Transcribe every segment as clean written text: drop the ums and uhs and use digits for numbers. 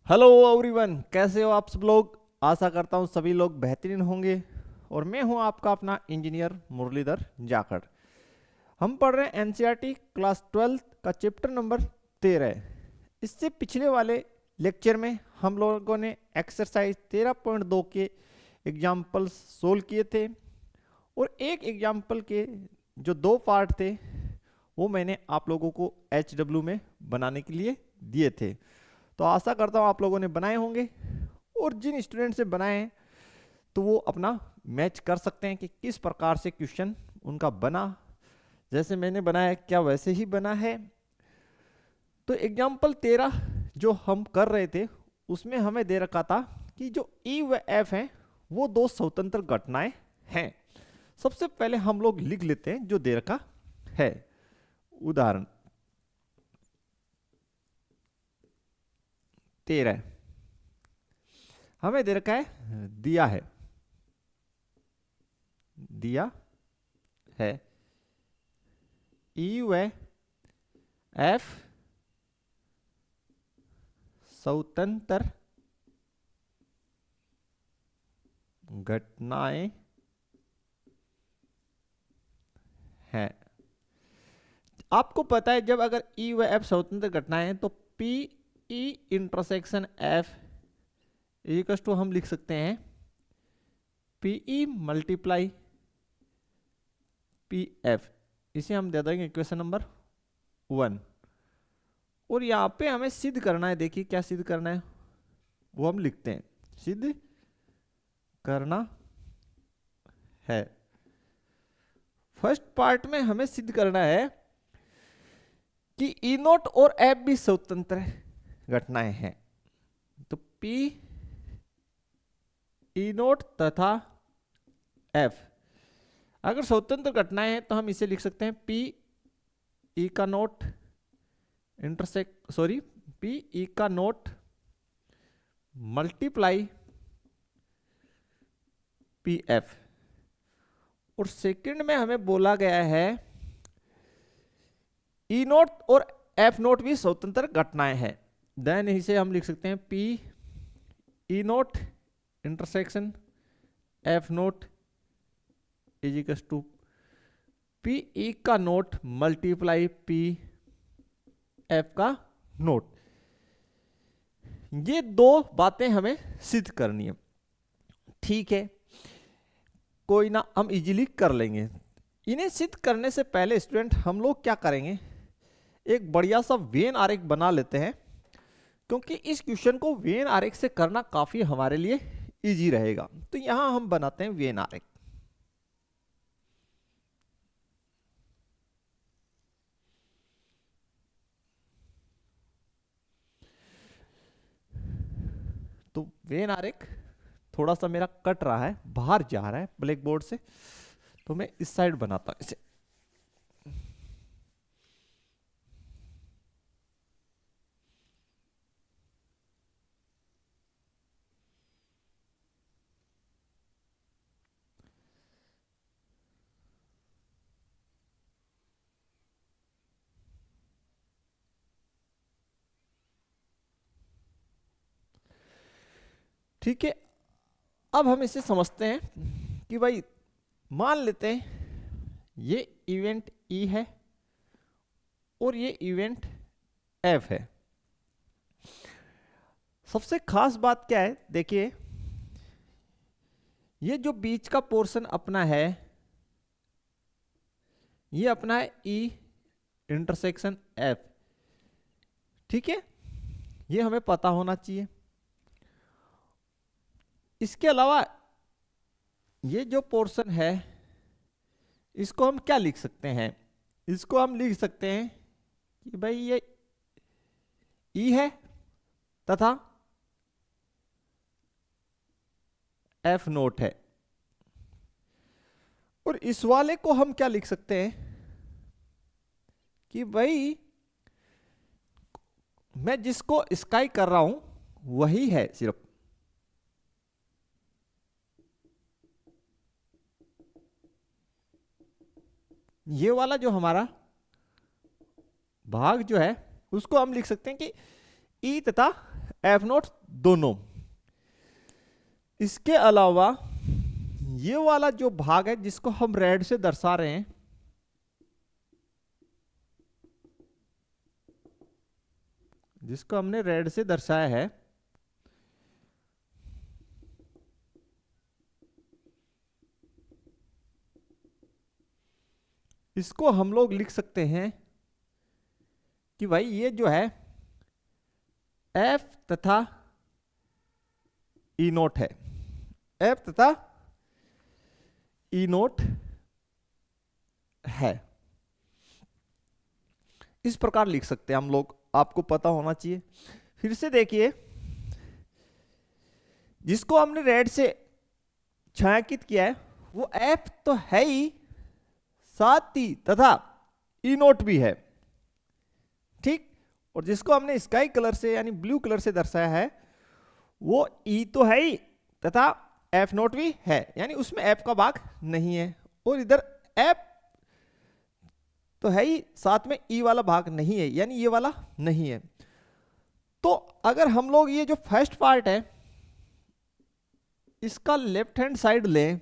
Hello everyone, कैसे हो आप सब लोग। आशा करता हूँ सभी लोग बेहतरीन होंगे। और मैं हूँ आपका अपना इंजीनियर मुरलीधर जाखड़। हम पढ़ रहे हैं एनसीईआरटी क्लास 12 का चैप्टर नंबर 13। इससे पिछले वाले लेक्चर में हम लोगों ने एक्सरसाइज 13.2 के एग्जाम्पल्स सोल्व किए थे। और एक एग्जाम्पल के जो दो पार्ट थे वो मैंने आप लोगों को HW में बनाने के लिए दिए थे। तो आशा करता हूँ आप लोगों ने बनाए होंगे। और जिन स्टूडेंट से बनाए हैं तो वो अपना मैच कर सकते हैं कि किस प्रकार से क्वेश्चन उनका बना। जैसे मैंने बनाया क्या वैसे ही बना है। तो एग्जाम्पल 13 जो हम कर रहे थे उसमें हमें दे रखा था कि जो ई व एफ हैं वो दो स्वतंत्र घटनाएं हैं। सबसे पहले हम लोग लिख लेते हैं जो दे रखा है। उदाहरण 13 हमें दे रखा है, दिया है ई व एफ स्वतंत्र घटनाएं हैं। आपको पता है जब अगर ई व एफ स्वतंत्र घटनाएं हैं तो P E intersection F equal to हम लिख सकते हैं P E multiply P F. इसे हम दे देंगे इक्वेशन नंबर 1। और यहाँ पे हमें सिद्ध करना है। देखिए क्या सिद्ध करना है वो हम लिखते हैं, सिद्ध करना है। फर्स्ट पार्ट में हमें सिद्ध करना है कि ई नोट और एफ भी स्वतंत्र घटनाएं हैं। तो पी ई नोट तथा एफ अगर स्वतंत्र घटनाएं हैं तो हम इसे लिख सकते हैं पी ई का नोट पी ई का नोट मल्टीप्लाई पी एफ। और सेकंड में हमें बोला गया है ई नोट और एफ नोट भी स्वतंत्र घटनाएं हैं। देन इसे हम लिख सकते हैं P E not intersection F not is equal to P E का नोट मल्टीप्लाई पी एफ का नोट। ये दो बातें हमें सिद्ध करनी है। ठीक है, कोई ना, हम इजीली कर लेंगे। इन्हें सिद्ध करने से पहले स्टूडेंट हम लोग क्या करेंगे, एक बढ़िया सा वेन आरेख बना लेते हैं। क्योंकि इस क्वेश्चन को वेन आरेख से करना काफी हमारे लिए इजी रहेगा। तो यहां हम बनाते हैं वेन आरेख। तो वेन आरेख थोड़ा सा मेरा कट रहा है, बाहर जा रहा है ब्लैक बोर्ड से, तो मैं इस साइड बनाता हूं इसे। ठीक है, अब हम इसे समझते हैं कि भाई मान लेते हैं ये इवेंट ई है और ये इवेंट एफ है। सबसे खास बात क्या है, देखिए ये जो बीच का पोर्शन अपना है ये अपना है ई इंटरसेक्शन एफ। ठीक है, ये हमें पता होना चाहिए। इसके अलावा ये जो पोर्शन है इसको हम क्या लिख सकते हैं, इसको हम लिख सकते हैं कि भाई ये ई है तथा एफ नोट है। और इस वाले को हम क्या लिख सकते हैं कि भाई मैं जिसको स्काई कर रहा हूं वही है सिर्फ। ये वाला जो हमारा भाग जो है उसको हम लिख सकते हैं कि ई तथा एफ नोट दोनों। इसके अलावा ये वाला जो भाग है जिसको हम रेड से दर्शा रहे हैं, जिसको हमने रेड से दर्शाया है, इसको हम लोग लिख सकते हैं कि भाई ये जो है एफ तथा ई नोट है, एफ तथा ई नोट है। इस प्रकार लिख सकते हैं हम लोग, आपको पता होना चाहिए। फिर से देखिए, जिसको हमने रेड से छायांकित किया है वो एफ तो है ही, साथ ही तथा ई नोट भी है, ठीक। और जिसको हमने स्काई कलर से यानी ब्लू कलर से दर्शाया है वो ई तो है ही तथा एफ नोट भी है, यानी उसमें एफ का भाग नहीं है। और इधर एफ तो है ही, साथ में ई वाला भाग नहीं है, यानी ये वाला नहीं है। तो अगर हम लोग ये जो फर्स्ट पार्ट है इसका लेफ्ट हैंड साइड लें,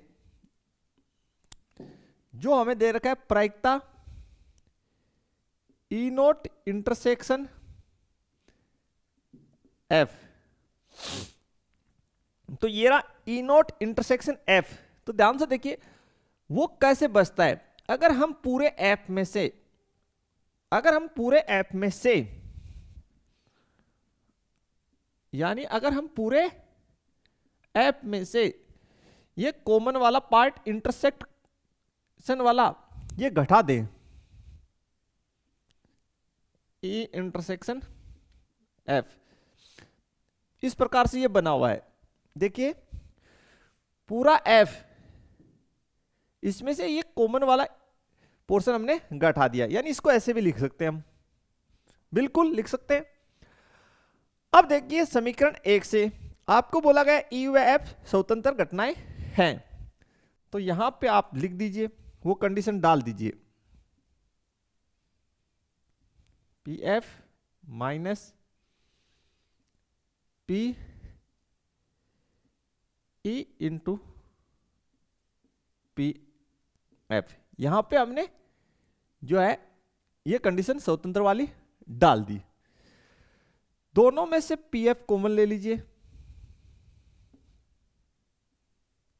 जो हमें दे रखा है प्रायिकता ई नोट इंटरसेक्शन एफ, तो ये रहा ई नोट इंटरसेक्शन एफ। तो ध्यान से देखिए वो कैसे बचता है। अगर हम पूरे ऐप में से, यानी अगर हम पूरे ऐप में से ये कॉमन वाला पार्ट इंटरसेक्शन वाला ये घटा दें, ई इंटरसेक्शन एफ, इस प्रकार से ये बना हुआ है। देखिए पूरा एफ, इसमें से ये कॉमन वाला पोर्शन हमने घटा दिया, यानी इसको ऐसे भी लिख सकते हैं हम, बिल्कुल लिख सकते हैं। अब देखिए समीकरण 1 से आपको बोला गया ई व एफ स्वतंत्र घटनाएं हैं, तो यहां पे आप लिख दीजिए, वो कंडीशन डाल दीजिए, P F minus P E into P F. यहां पे हमने जो है ये कंडीशन स्वतंत्र वाली डाल दी। दोनों में से पी एफ कॉमन ले लीजिए,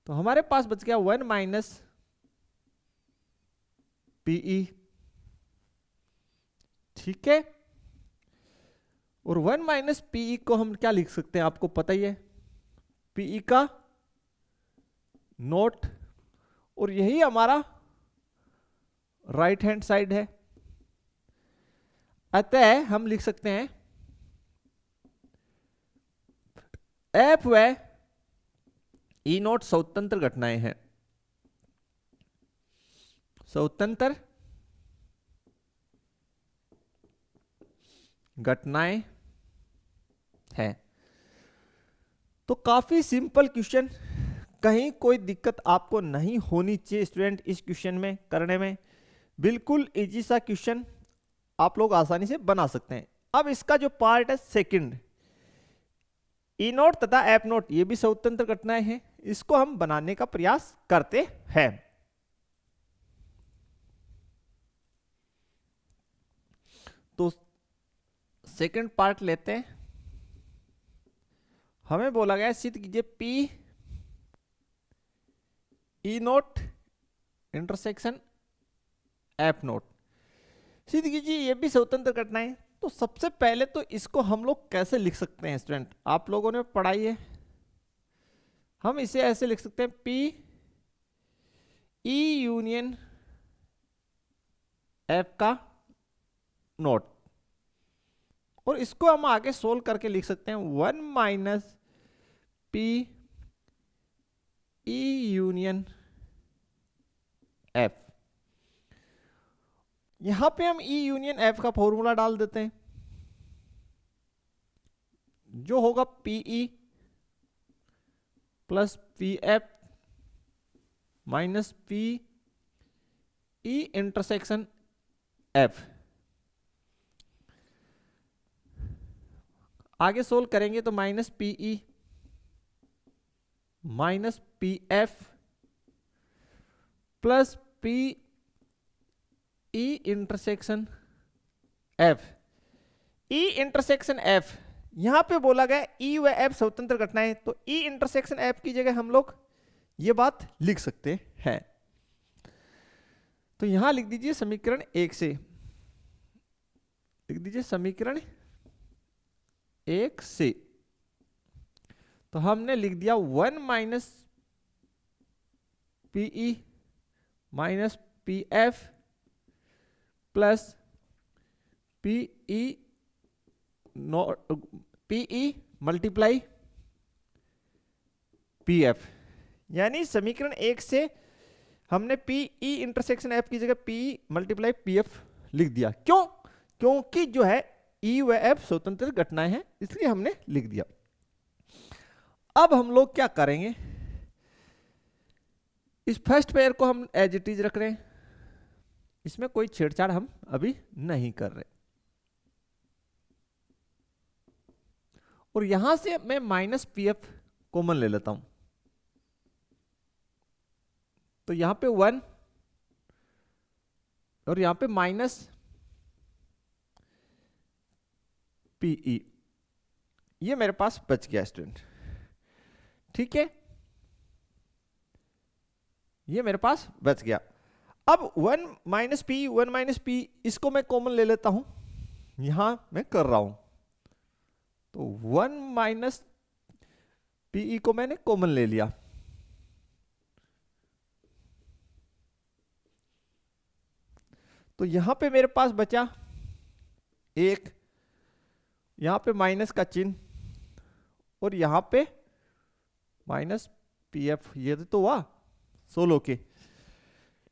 तो हमारे पास बच गया 1 माइनस पीई, ठीक है। और 1 माइनस पीई को हम क्या लिख सकते हैं, आपको पता ही है, पीई का नोट, और यही हमारा राइट हैंड साइड है। अतः हम लिख सकते हैं एफ व ई नोट स्वतंत्र घटनाएं हैं, स्वतंत्र घटनाएं हैं। तो काफी सिंपल क्वेश्चन, कहीं कोई दिक्कत आपको नहीं होनी चाहिए स्टूडेंट इस क्वेश्चन में करने में, बिल्कुल इजी सा क्वेश्चन आप लोग आसानी से बना सकते हैं। अब इसका जो पार्ट है सेकंड, ई नोट तथा एफ नोट ये भी स्वतंत्र घटनाएं हैं, इसको हम बनाने का प्रयास करते हैं। तो सेकंड पार्ट लेते हैं। हमें बोला गया सिद्ध कीजिए P E not intersection F note, सिद्ध कीजिए ये भी स्वतंत्र घटनाएं। तो सबसे पहले तो इसको हम लोग कैसे लिख सकते हैं स्टूडेंट, आप लोगों ने पढ़ाई है, हम इसे ऐसे लिख सकते हैं पी ई यूनियन एफ का नोट, और इसको हम आगे सोल्व करके लिख सकते हैं 1 minus P E union F. यहां पे हम ई यूनियन एफ का फॉर्मूला डाल देते हैं, जो होगा P E plus P F minus P E intersection F. आगे सोल्व करेंगे तो minus P E minus P F plus P E intersection F. E intersection F, यहां पे बोला गया ई व एफ स्वतंत्र घटनाएं, तो ई इंटरसेक्शन एफ की जगह हम लोग ये बात लिख सकते हैं। तो यहां लिख दीजिए समीकरण 1 से, लिख दीजिए समीकरण 1 से। तो हमने लिख दिया 1 minus P E minus P F plus P E P E multiply P F. यानी समीकरण 1 से हमने पीई इंटरसेक्शन एफ की जगह पीई मल्टीप्लाई पी एफ लिख दिया। क्यों? क्योंकि जो है ई व एफ स्वतंत्र घटनाएं हैं, इसलिए हमने लिख दिया। अब हम लोग क्या करेंगे, इस फर्स्ट पेयर को हम एज इट इज रख रहे हैं, इसमें कोई छेड़छाड़ हम अभी नहीं कर रहे। और यहां से मैं माइनस पी एफ कॉमन ले लेता हूं, तो यहां पे 1 और यहां पे माइनस पीई, ये मेरे पास बच गया स्टूडेंट। ठीक है, ये मेरे पास बच गया। अब 1 माइनस पी 1 माइनस पी इसको मैं कॉमन ले लेता हूं, यहां मैं कर रहा हूं, तो 1 माइनस पीई को मैंने कॉमन ले लिया। तो यहां पे मेरे पास बचा 1, यहां पे माइनस का चिन्ह और यहां पे माइनस पी एफ, ये तो हुआ 16 के।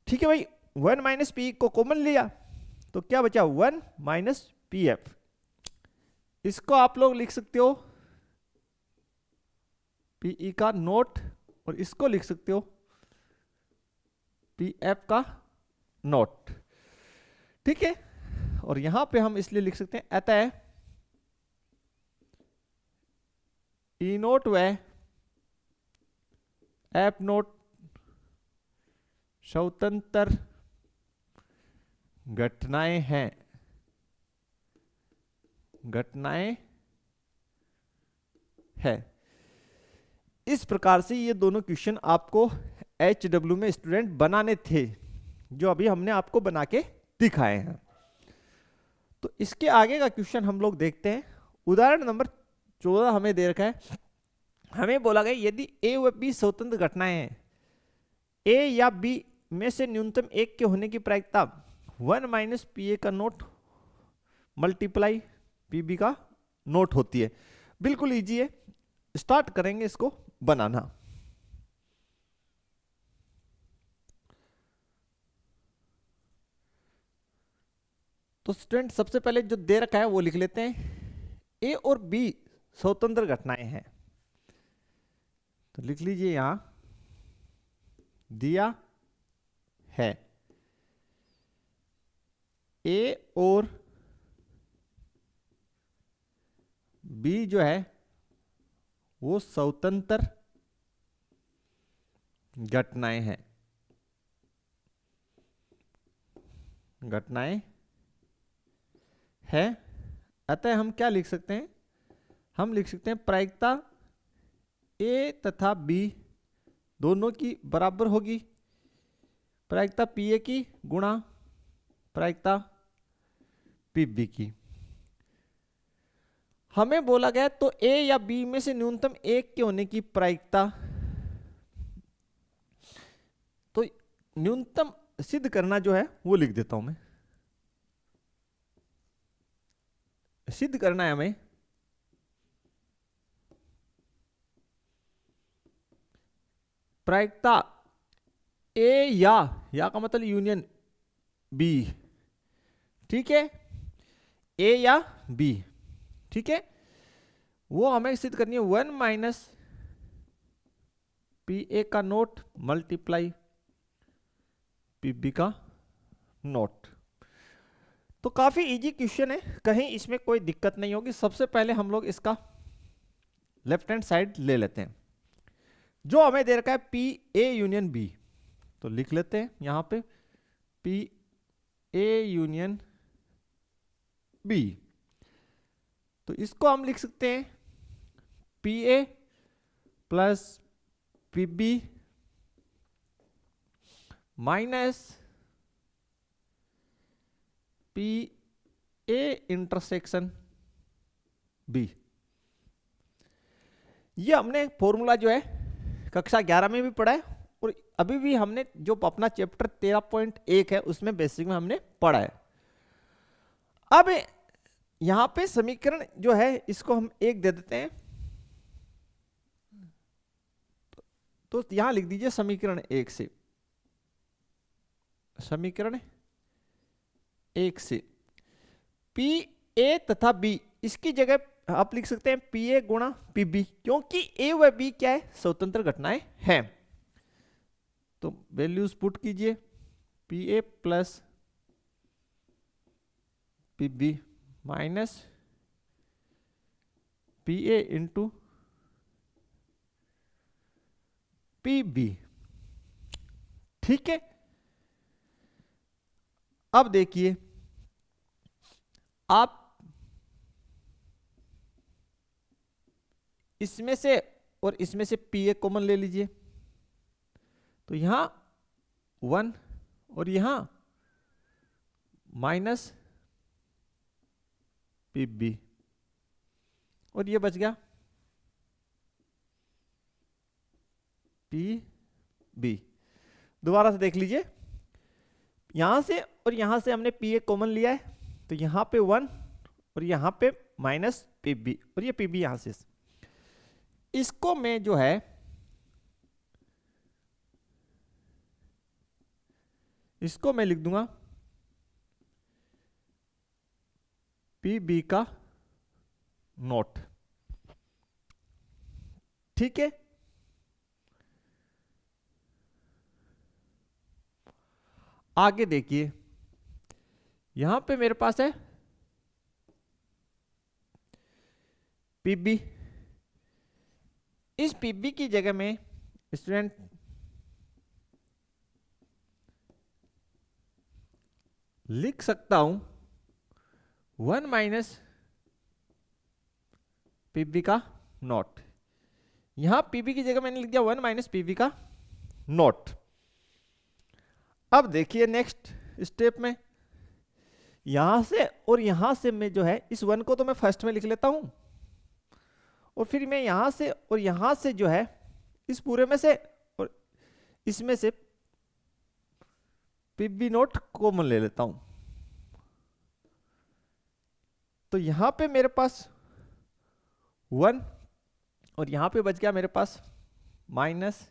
ठीक है भाई, 1 माइनस पी को कॉमन लिया तो क्या बचा 1 माइनस पी एफ। इसको आप लोग लिख सकते हो पीई का नोट और इसको लिख सकते हो पी एफ का नोट। ठीक है, और यहां पे हम इसलिए लिख सकते हैं अतः ई नोट व एफ नोट स्वतंत्र घटनाएं हैं, घटनाएं है। इस प्रकार से ये दोनों क्वेश्चन आपको HW में स्टूडेंट बनाने थे, जो अभी हमने आपको बना के दिखाए हैं। तो इसके आगे का क्वेश्चन हम लोग देखते हैं। उदाहरण नंबर 14 हमें दे रखा है। हमें बोला गया यदि ए व बी स्वतंत्र घटनाएं हैं, ए या बी में से न्यूनतम एक के होने की प्रायिकता 1 माइनस पी ए का नोट मल्टीप्लाई पी बी का नोट होती है। बिल्कुल इजी है, स्टार्ट करेंगे इसको बनाना। तो स्टूडेंट सबसे पहले जो दे रखा है वो लिख लेते हैं। ए और बी स्वतंत्र घटनाएं हैं, तो लिख लीजिए यहां दिया है ए और बी जो है वो स्वतंत्र घटनाएं हैं, घटनाएं है। अतः हम क्या लिख सकते हैं, हम लिख सकते हैं प्रायिकता ए तथा बी दोनों की बराबर होगी प्रायिकता पी ए की गुणा प्रायिकता पी बी की। हमें बोला गया तो ए या बी में से न्यूनतम एक के होने की प्रायिकता, तो न्यूनतम सिद्ध करना जो है वो लिख देता हूं मैं। सिद्ध करना है हमें प्रायिकता ए या का मतलब यूनियन बी। ठीक है, ए या बी, ठीक है, वो हमें सिद्ध करनी है 1 माइनस पी ए का नोट मल्टीप्लाई पी बी का नोट। तो काफी इजी क्वेश्चन है, कहीं इसमें कोई दिक्कत नहीं होगी। सबसे पहले हम लोग इसका लेफ्ट हैंड साइड ले लेते हैं। जो हमें दे रखा है पी ए यूनियन बी, तो लिख लेते हैं यहां पे पी ए यूनियन बी। तो इसको हम लिख सकते हैं P A plus P B minus P A intersection B. ये हमने फॉर्मूला जो है कक्षा 11 में भी पढ़ा है, और अभी भी हमने जो अपना चैप्टर 13.1 है उसमें बेसिक में हमने पढ़ा है। अब यहां पे समीकरण जो है इसको हम एक दे देते हैं, तो यहां लिख दीजिए समीकरण एक से, समीकरण एक से पी ए तथा बी, इसकी जगह आप लिख सकते हैं पी ए गुणा पी बी, क्योंकि ए व बी क्या है, स्वतंत्र घटनाएं हैं। तो वैल्यूज पुट कीजिए P A plus P B minus P A into P B. ठीक है, अब देखिए आप इसमें से और इसमें से पी ए कॉमन ले लीजिए, तो यहां 1 और यहां माइनस पी बी, और ये बच गया पी बी। दोबारा से देख लीजिए, यहां से और यहां से हमने पी ए कॉमन लिया है, तो यहां पे 1 और यहां पे माइनस पी बी, और ये पी बी यहां से, इसको मैं जो है इसको मैं लिख दूंगा पी बी का नोट। ठीक है, आगे देखिए यहां पे मेरे पास है पीबी, इस पीबी की जगह में स्टूडेंट लिख सकता हूं 1 माइनस पीबी का नॉट। यहां पीबी की जगह मैंने लिख दिया 1 माइनस पीबी का नॉट। अब देखिए नेक्स्ट स्टेप में यहां से और यहां से मैं जो है इस 1 को तो मैं फर्स्ट में लिख लेता हूं, और फिर मैं यहां से और यहां से जो है इस पूरे में से और इसमें से पीबी नोट कॉमन ले लेता हूं। तो यहां पे मेरे पास 1 और यहां पे बच गया मेरे पास माइनस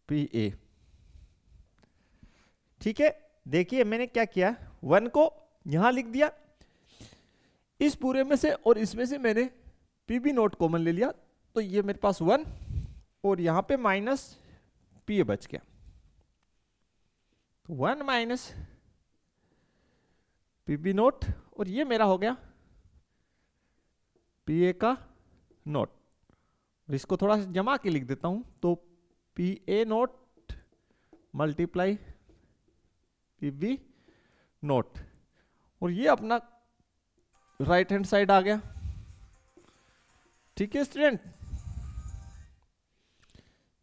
पी ए। ठीक है, देखिए मैंने क्या किया, 1 को यहां लिख दिया इस पूरे में से, और इसमें से मैंने पीबी नोट कॉमन ले लिया, तो ये मेरे पास 1 और यहां पे माइनस पी ए बच गया, तो 1 माइनस पीबी नोट, और ये मेरा हो गया पी ए का नोट। इसको थोड़ा सा जमा के लिख देता हूं, तो P A not multiply P B not, और ये अपना राइट हैंड साइड आ गया। ठीक है स्टूडेंट,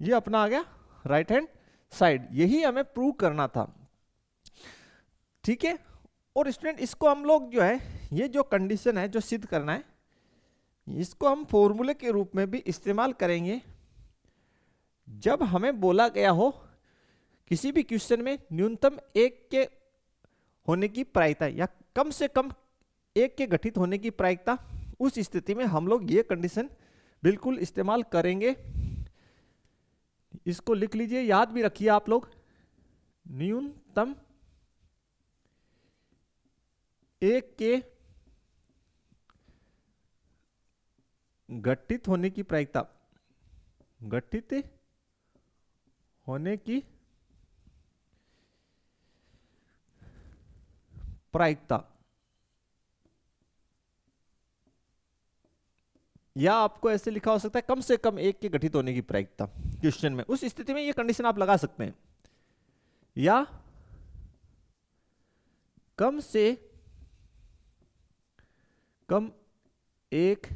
ये अपना आ गया राइट हैंड साइड, यही हमें प्रूव करना था। ठीक है, और स्टूडेंट इसको हम लोग जो है ये जो कंडीशन है जो सिद्ध करना है, इसको हम फॉर्मूले के रूप में भी इस्तेमाल करेंगे जब हमें बोला गया हो किसी भी क्वेश्चन में न्यूनतम एक के होने की प्रायिकता या कम से कम एक के घटित होने की प्रायिकता, उस स्थिति में हम लोग ये कंडीशन बिल्कुल इस्तेमाल करेंगे। इसको लिख लीजिए, याद भी रखिए आप लोग, न्यूनतम एक के घटित होने की प्रायिकता, घटित होने की प्रायिकता, या आपको ऐसे लिखा हो सकता है कम से कम एक के गठित होने की प्रायिकता क्वेश्चन में। उस स्थिति में ये कंडीशन आप लगा सकते हैं, या कम से कम एक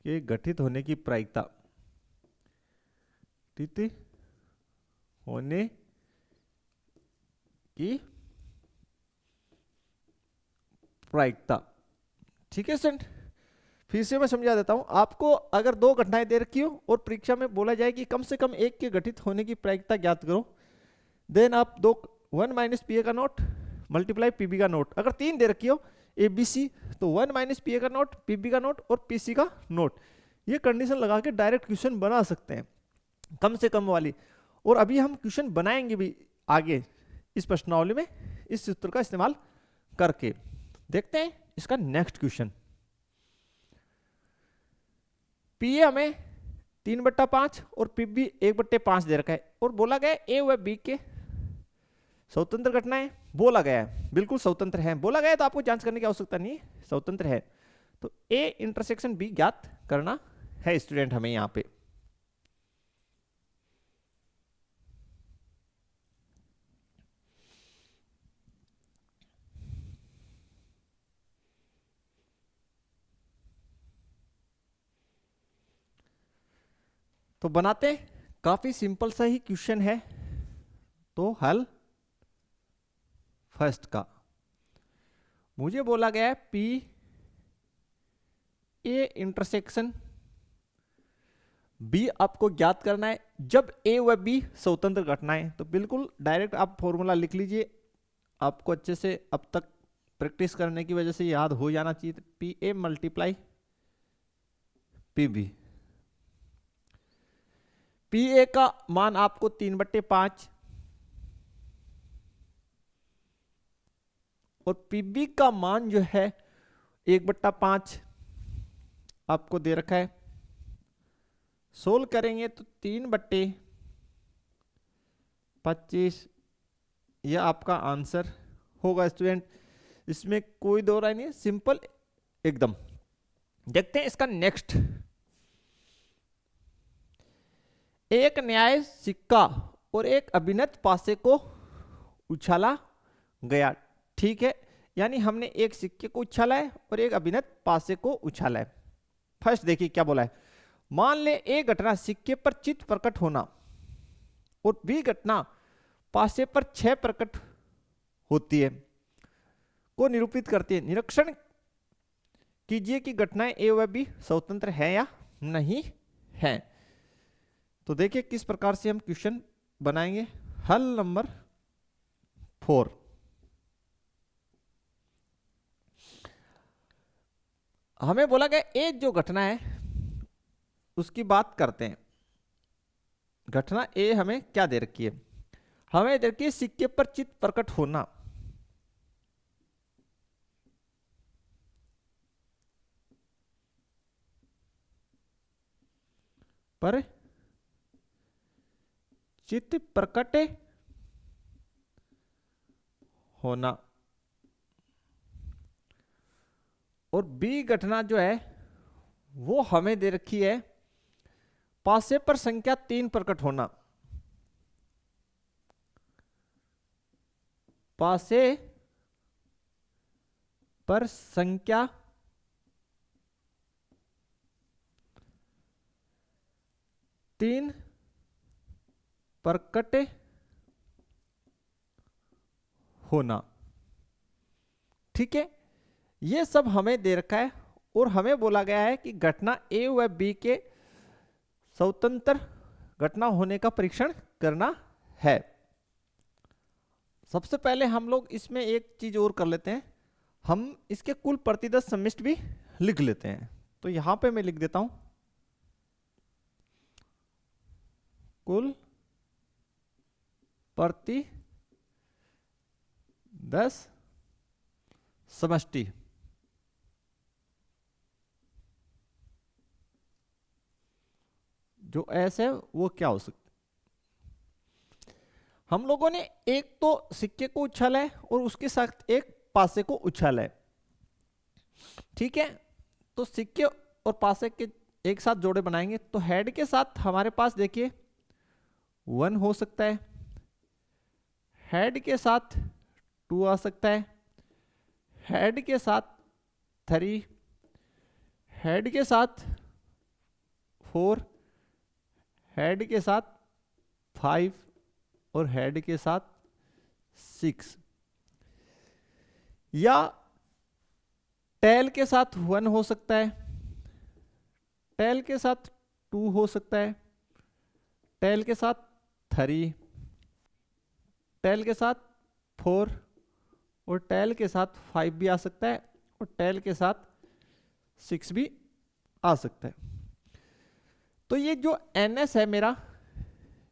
के गठित होने की प्रायिकता, गठित होने की प्रायिकता। ठीक है स्टूडेंट, फिर से मैं समझा देता हूं आपको। अगर दो घटनाएं दे रखी हो और परीक्षा में बोला जाए कि कम से कम एक के गठित होने की प्रायिकता ज्ञात करो, देन आप दो 1 माइनस पी ए का नोट मल्टीप्लाई पी बी का नोट। अगर तीन दे रखी हो ए बी सी, तो 1 माइनस पी ए का नोट, पी बी का नोट और पी सी का नोट। ये कंडीशन लगा के डायरेक्ट क्वेश्चन बना सकते हैं कम से कम वाली। और अभी हम क्वेश्चन बनाएंगे भी आगे इस प्रश्नावली में इस सूत्र का इस्तेमाल करके। देखते हैं इसका नेक्स्ट क्वेश्चन। पी ए हमें 3/5 और पी बी 1/5 दे रखा है, और बोला गया ए व बी के स्वतंत्र घटनाएं, बोला गया है बिल्कुल स्वतंत्र है, बोला गया है तो आपको जांच करने की आवश्यकता नहीं है, स्वतंत्र है। तो ए इंटरसेक्शन बी ज्ञात करना है स्टूडेंट हमें यहां पे। तो बनाते हैं, काफी सिंपल सा ही क्वेश्चन है। तो हल फर्स्ट का मुझे बोला गया है पी ए इंटरसेक्शन बी आपको ज्ञात करना है जब ए व बी स्वतंत्र घटनाएं। तो बिल्कुल डायरेक्ट आप फॉर्मूला लिख लीजिए, आपको अच्छे से अब तक प्रैक्टिस करने की वजह से याद हो जाना चाहिए। P A multiply P B, P A का मान आपको 3/5 और पी बी का मान जो है 1/5 आपको दे रखा है। सोल्व करेंगे तो 3/25 यह आपका आंसर होगा स्टूडेंट। इसमें कोई दो राय नहीं है, सिंपल एकदम। देखते हैं इसका नेक्स्ट। एक न्याय सिक्का और एक अभिनत पासे को उछाला गया, ठीक है, यानी हमने एक सिक्के को उछाला है और एक अभिनत पासे को उछाला है। फर्स्ट देखिए क्या बोला है, मान ले ए घटना सिक्के पर चित प्रकट होना और बी घटना पासे पर 6 प्रकट होती है को निरूपित करती है। निरीक्षण कीजिए कि घटनाएं ए व बी स्वतंत्र है या नहीं है। तो देखिए किस प्रकार से हम क्वेश्चन बनाएंगे। हल नंबर 4, हमें बोला गया ए जो घटना है उसकी बात करते हैं। घटना ए हमें क्या दे रखी है, हमें दे रखी है सिक्के पर चित प्रकट होना। पर चित प्रकट होना, और बी घटना जो है वो हमें दे रखी है पासे पर संख्या 3 प्रकट होना। पासे पर संख्या 3 प्रकट होना, ठीक है, ये सब हमें दे रखा है। और हमें बोला गया है कि घटना ए व बी के स्वतंत्र घटना होने का परीक्षण करना है। सबसे पहले हम लोग इसमें एक चीज और कर लेते हैं, हम इसके कुल प्रतिदश सम्मिष्ट भी लिख लेते हैं। तो यहां पे मैं लिख देता हूं कुल प्रतिदश समष्टि। जो एस है वो क्या हो सकता है, हम लोगों ने एक तो सिक्के को उछाला है और उसके साथ एक पासे को उछाला है, ठीक है। तो सिक्के और पासे के एक साथ जोड़े बनाएंगे, तो हेड के साथ हमारे पास देखिए 1 हो सकता है, हेड के साथ 2 आ सकता है, हेड के साथ 3, हेड के साथ 4, हेड के साथ 5 और हेड के साथ 6, या टेल के साथ 1 हो सकता है, टेल के साथ 2 हो सकता है, टेल के साथ 3, टेल के साथ 4 और टेल के साथ 5 भी आ सकता है और टेल के साथ 6 भी आ सकता है। तो ये जो NS है मेरा,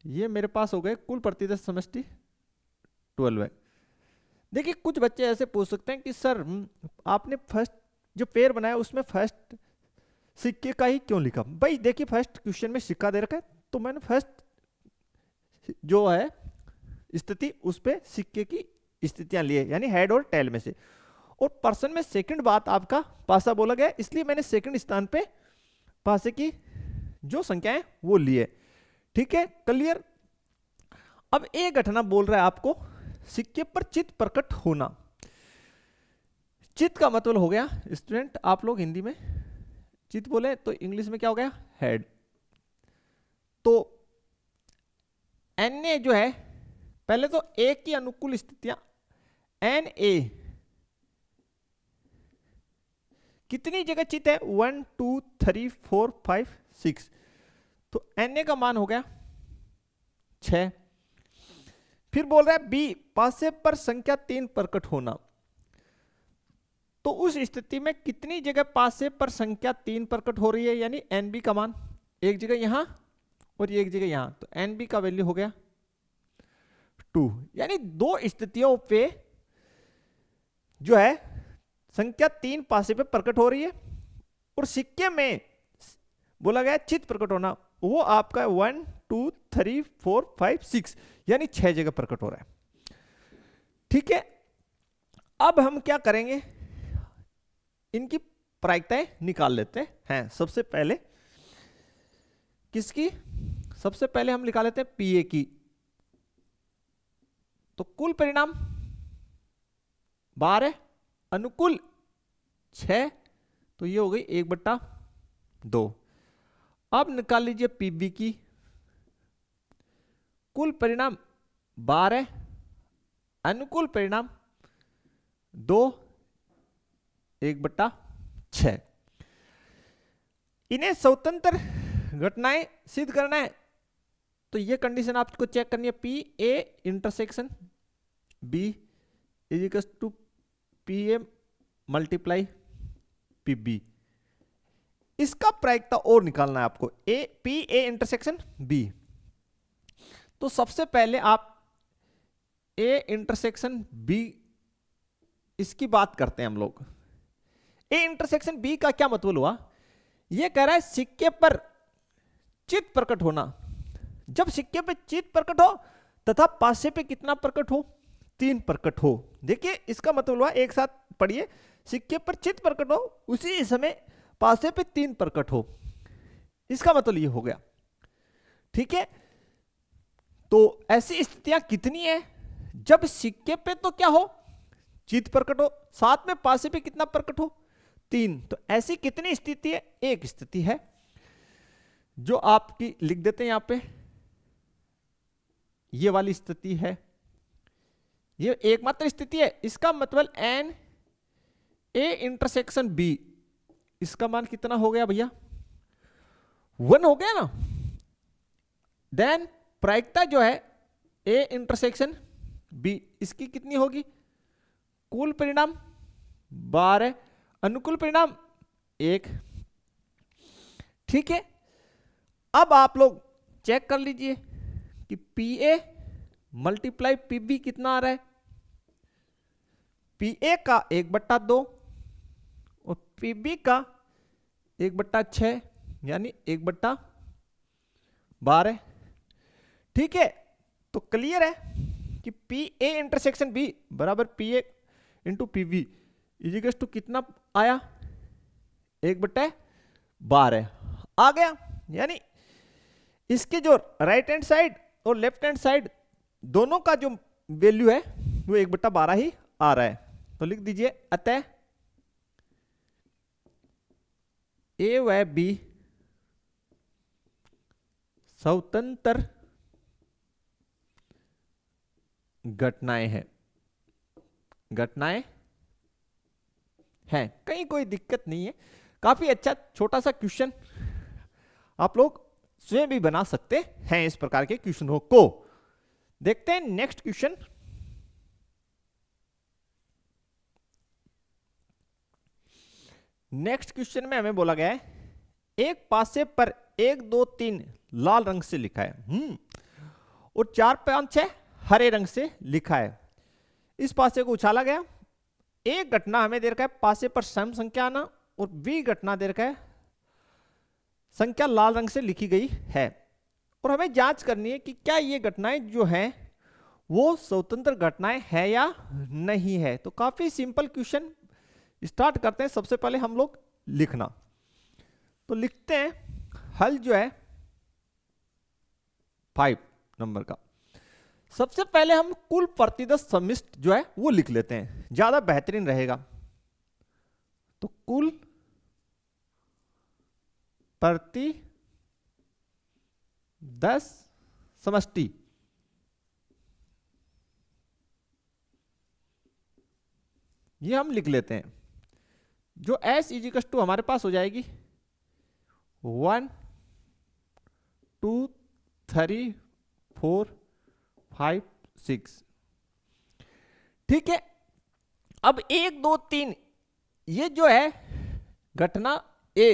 ये मेरे पास हो गए कुल प्रतिशत समष्टि 12 है। देखिए कुछ बच्चे ऐसे पूछ सकते हैं कि सर आपने फर्स्ट जो पेयर बनाया उसमें फर्स्ट सिक्के का ही क्यों लिखा। भाई देखिए फर्स्ट क्वेश्चन में सिक्का दे रखा है, तो मैंने फर्स्ट जो है स्थिति उस पे सिक्के की स्थितियां लिए, यानी हेड और टेल में से। और पर्सन में सेकंड बात आपका पासा बोला गया, इसलिए मैंने सेकंड स्थान पे पासे की जो संख्या है वो लिए, ठीक है, क्लियर। अब एक घटना बोल रहा है आपको सिक्के पर चित्त प्रकट होना। चित्त का मतलब हो गया स्टूडेंट, आप लोग हिंदी में चित्त बोले तो इंग्लिश में क्या हो गया, हेड। तो एन ए जो है, पहले तो ए की अनुकूल स्थितियां, एन ए कितनी जगह चित्त है, 1 2 3 4 5 6, तो एन ए का मान हो गया 6। फिर बोल रहा है बी पासे पर संख्या 3 प्रकट होना, तो उस स्थिति में कितनी जगह पासे पर संख्या 3 प्रकट हो रही है, यानी एन बी का मान एक जगह यहां और एक जगह यहां, तो एन बी का वैल्यू हो गया 2। यानी दो स्थितियों पे जो है संख्या 3 पासे पे प्रकट हो रही है, और सिक्के में बोला गया चित्त प्रकट होना, वो आपका 1 2 3 4 5 6 यानी 6 जगह प्रकट हो रहा है, ठीक है। अब हम क्या करेंगे, इनकी प्रायिकताएं निकाल लेते हैं। सबसे पहले किसकी, सबसे पहले हम निकाल लेते हैं पीए की। तो कुल परिणाम 12, अनुकूल 6, तो ये हो गई 1/2। अब निकाल लीजिए पीबी की। कुल परिणाम 12, अनुकूल परिणाम 2, 1/6। इन्हें स्वतंत्र घटनाएं सिद्ध करना है, तो ये कंडीशन आपको चेक करनी है, P A intersection B is equal to P A multiply P B. इसका प्रायिकता और निकालना है आपको, A P A intersection B. तो सबसे पहले आप ए इंटरसेक्शन बी इसकी बात करते हैं हम लोग। ए इंटरसेक्शन बी का क्या मतलब हुआ, यह कह रहा है सिक्के पर चित्त प्रकट होना। जब सिक्के पे चित्त प्रकट हो तथा पासे पे कितना प्रकट हो, 3 प्रकट हो। देखिए इसका मतलब हुआ, एक साथ पढ़िए, सिक्के पर चित्त प्रकट हो उसी समय पासे पे 3 प्रकट हो, इसका मतलब ये हो गया, ठीक है। तो ऐसी स्थितियां कितनी है, जब सिक्के पे तो क्या हो, चित्त प्रकट हो, साथ में पासे पे कितना प्रकट हो, 3। तो ऐसी कितनी स्थिति है, एक स्थिति है जो आपकी लिख देते हैं यहां पे, ये वाली स्थिति है, ये एकमात्र स्थिति है। इसका मतलब एन ए इंटरसेक्शन बी, इसका मान कितना हो गया भैया, 1 हो गया ना। देन प्रायिकता जो है ए इंटरसेक्शन बी, इसकी कितनी होगी, कुल परिणाम 12, अनुकूल परिणाम 1, ठीक है। अब आप लोग चेक कर लीजिए कि P A multiply P B कितना आ रहा है, पी ए का 1/2 और पी बी का 1/6 यानी 1/12, ठीक है। तो क्लियर है कि पी ए इंटरसेक्शन बी बराबर P A into P B equals to कितना आया, 1/12 आ गया। यानी इसके जो राइट हैंड साइड और लेफ्ट हैंड साइड दोनों का जो वैल्यू है वो 1/12 ही आ रहा है। तो लिख दीजिए अतः ए व बी स्वतंत्र घटनाएं हैं, घटनाएं हैं, कहीं कोई दिक्कत नहीं है। काफी अच्छा छोटा सा क्वेश्चन, आप लोग स्वयं भी बना सकते हैं इस प्रकार के क्वेश्चनों को। देखते हैं नेक्स्ट क्वेश्चन। नेक्स्ट क्वेश्चन में हमें बोला गया है एक पासे पर 1 2 3 लाल रंग से लिखा है और 4 5 6 हरे रंग से लिखा है। इस पासे को उछाला गया। एक घटना हमें दे रखा है पासे पर सम संख्या आना और बी घटना दे रखा है संख्या लाल रंग से लिखी गई है और हमें जांच करनी है कि क्या ये घटनाएं जो हैं वो स्वतंत्र घटनाएं है या नहीं है। तो काफी सिंपल क्वेश्चन, स्टार्ट करते हैं। सबसे पहले हम लोग लिखना, तो लिखते हैं हल जो है 5 नंबर का। सबसे पहले हम कुल प्रतिदश समिष्ट जो है वो लिख लेते हैं, ज्यादा बेहतरीन रहेगा। तो कुल प्रतिदश समष्टि ये हम लिख लेते हैं, जो S इजिकल्स टू हमारे पास हो जाएगी 1 2 3 4 5 6। ठीक है, अब 1 2 3 ये जो है घटना ए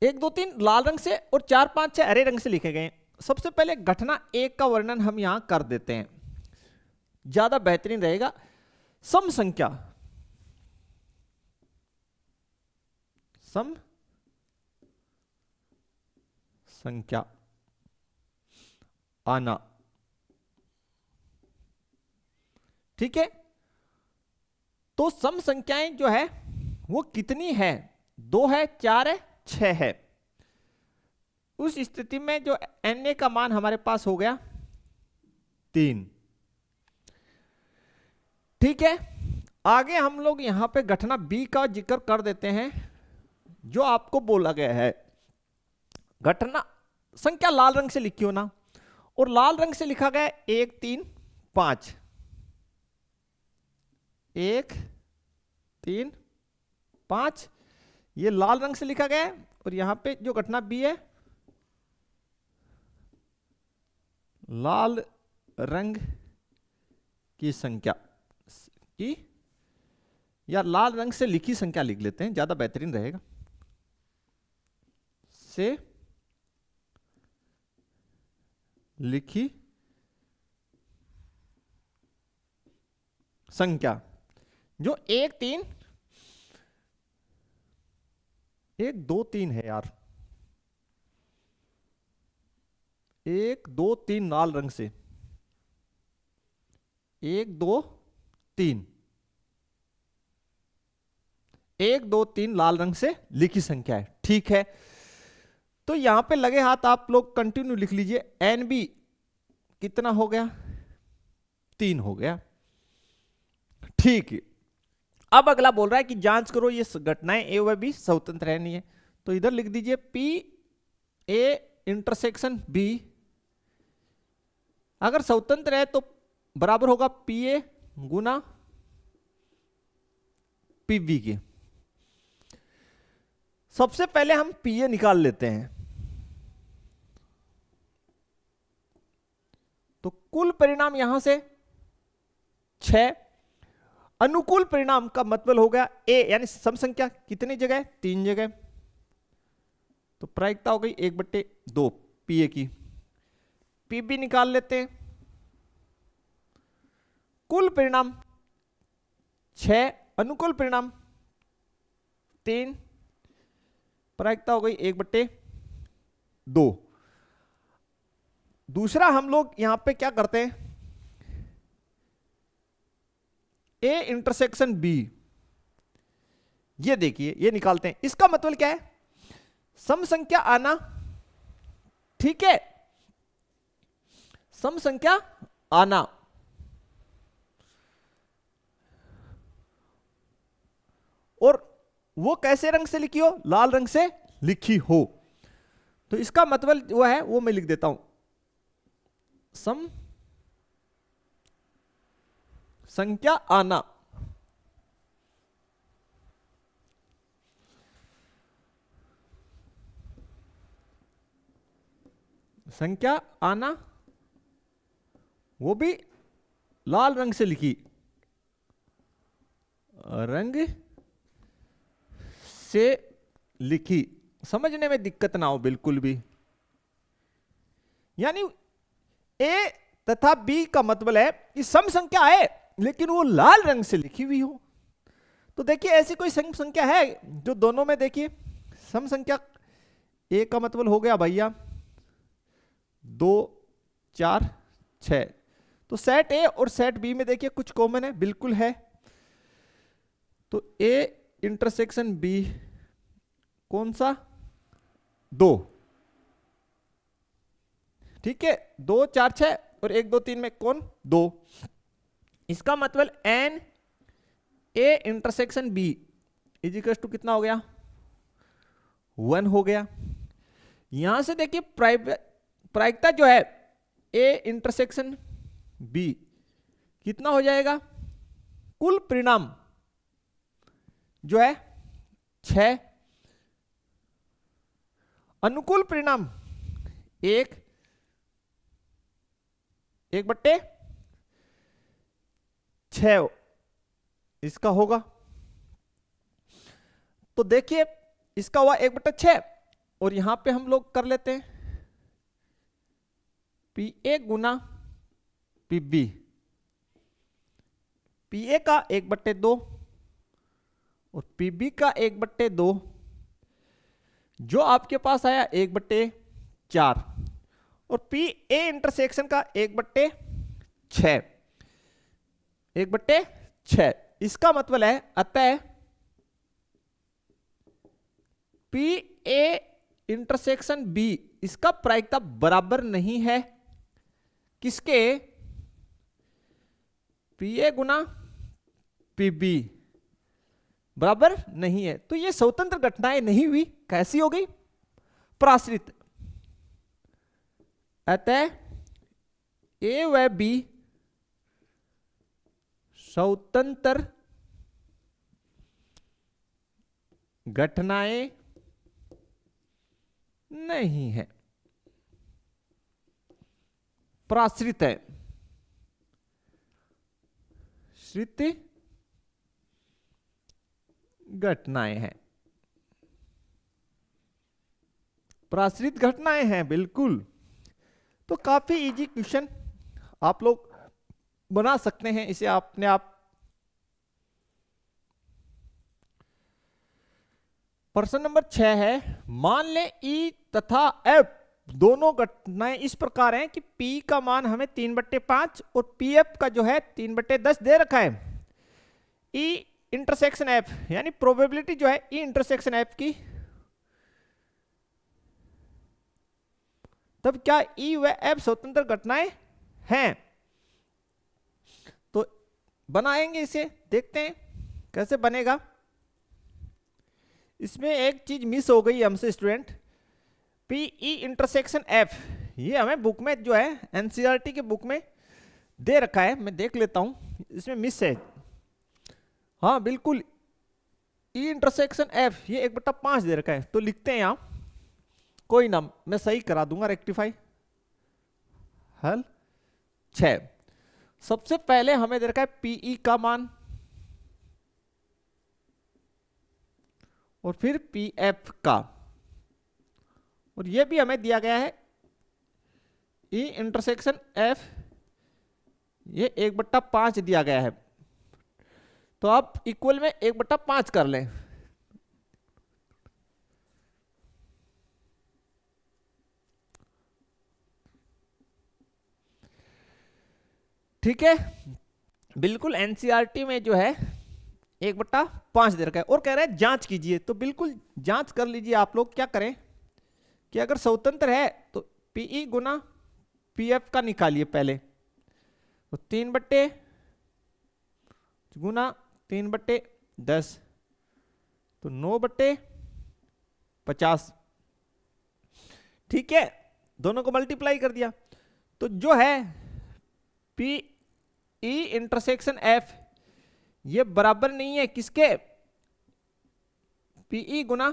1 2 3 लाल रंग से और 4 5 6 हरे रंग से लिखे गए। सबसे पहले घटना एक का वर्णन हम यहां कर देते हैं, ज्यादा बेहतरीन रहेगा। सम संख्या, सम संख्या आना। ठीक है, तो सम संख्याएं जो है वो कितनी है, 2 है 4 है 6 है। उस स्थिति में जो Na का मान हमारे पास हो गया 3। ठीक है, आगे हम लोग यहां पे घटना बी का जिक्र कर देते हैं। जो आपको बोला गया है घटना संख्या लाल रंग से लिखी हो ना, और लाल रंग से लिखा गया 1 3 5, 1 3 5 ये लाल रंग से लिखा गया है। और यहां पे जो घटना बी है लाल रंग की संख्या की या लाल रंग से लिखी संख्या लिख लेते हैं, ज्यादा बेहतरीन रहेगा। से लिखी संख्या जो 1 2 3 है यार, 1 2 3 लाल रंग से 1 2 3 1 2 3 लाल रंग से लिखी संख्या है। ठीक है, तो यहां पे लगे हाथ आप लोग कंटिन्यू लिख लीजिए। एन बी कितना हो गया, 3 हो गया। ठीक है, अब अगला बोल रहा है कि जांच करो ये घटनाएं ए व बी स्वतंत्र है नहीं है। तो इधर लिख दीजिए पी ए इंटरसेक्शन बी अगर स्वतंत्र है तो बराबर होगा पी ए गुना पी बी के। सबसे पहले हम पी ए निकाल लेते हैं। तो कुल परिणाम यहां से 6, अनुकूल परिणाम का मतलब हो गया ए यानी सम संख्या कितनी जगह, 3 जगह। तो प्रायिकता हो गई 1/2 पी ए की। पी बी निकाल लेते हैं। कुल परिणाम 6, अनुकूल परिणाम 3, प्रायिकता हो गई 1/2। दूसरा हम लोग यहां पे क्या करते हैं, ए इंटरसेक्शन बी, ये देखिए ये निकालते हैं। इसका मतलब क्या है, सम संख्या आना, ठीक है, सम संख्या आना, और वो कैसे रंग से लिखी हो, लाल रंग से लिखी हो। तो इसका मतलब वो है, वो मैं लिख देता हूं, सम संख्या आना, संख्या आना, वो भी लाल रंग से लिखी, रंग से लिखी, समझने में दिक्कत ना हो बिल्कुल भी। यानी ए तथा बी का मतलब है कि सम संख्या है लेकिन वो लाल रंग से लिखी हुई हो। तो देखिए ऐसी कोई सम संख्या है जो दोनों में, देखिए सम संख्या, ए का मतलब हो गया भैया 2 4 6, तो सेट ए और सेट बी में देखिए कुछ कॉमन है, बिल्कुल है। तो ए इंटरसेक्शन बी कौन सा, 2, ठीक है, 2 4 6 और 1 2 3 में कौन, 2। इसका मतलब N A intersection B equal to कितना हो गया, 1 हो गया। यहां से देखिए प्रायिकता जो है ए इंटरसेक्शन बी कितना हो जाएगा, कुल परिणाम जो है 6, अनुकूल परिणाम 1 1/6 इसका होगा। तो देखिए इसका हुआ 1/6, और यहां पे हम लोग कर लेते हैं पी ए गुना पी बी, पी ए का 1/2 और पी बी का 1/2, जो आपके पास आया 1/4, और पी ए इंटरसेक्शन का 1/6, 1/6। इसका मतलब है अतः पी ए इंटरसेक्शन बी इसका प्रायिकता बराबर नहीं है किसके, पी ए गुना पी बी बराबर नहीं है। तो ये स्वतंत्र घटनाएं नहीं हुई, कैसी हो गई, प्राश्रित। अतः ए व बी स्वतंत्र घटनाएं नहीं है, प्राश्रित है, श्रित घटनाएं हैं, प्राश्रित घटनाएं हैं बिल्कुल। तो काफी इजी क्वेश्चन आप लोग बना सकते हैं इसे अपने आप। प्रश्न नंबर 6 है, मान लें ई तथा एफ दोनों घटनाएं इस प्रकार हैं कि P का मान हमें 3/5 और PF का जो है 3/10 दे रखा है। E इंटरसेक्शन F यानी प्रोबेबिलिटी जो है E इंटरसेक्शन F की, तब क्या E व F स्वतंत्र घटनाएं हैं। तो बनाएंगे इसे, देखते हैं कैसे बनेगा। इसमें एक चीज मिस हो गई हमसे student, P E intersection F, ये हमें बुक में जो है एनसीईआरटी के बुक में दे रखा है, मैं देख लेता हूं इसमें मिस है। हाँ बिल्कुल, ई इंटरसेक्शन एफ ये 1/5 दे रखा है, तो लिखते हैं यहां, कोई ना मैं सही करा दूंगा, रेक्टिफाई। हल 6, सबसे पहले हमें दे रखा है पीई का मान और फिर पीएफ का, और ये भी हमें दिया गया है ई इंटरसेक्शन एफ ये 1/5 दिया गया है। तो आप इक्वल में 1/5 कर लें। ठीक है, बिल्कुल एनसीईआरटी में जो है 1/5 दे रखा है और कह रहा है जांच कीजिए। तो बिल्कुल जांच कर लीजिए आप लोग। क्या करें कि अगर स्वतंत्र है तो पीई गुना पीएफ का निकालिए पहले। तो 3 गुना 3/10 तो 9/50। ठीक है, दोनों को मल्टीप्लाई कर दिया तो जो है पी ई इंटरसेक्शन एफ ये बराबर नहीं है किसके, पीई गुना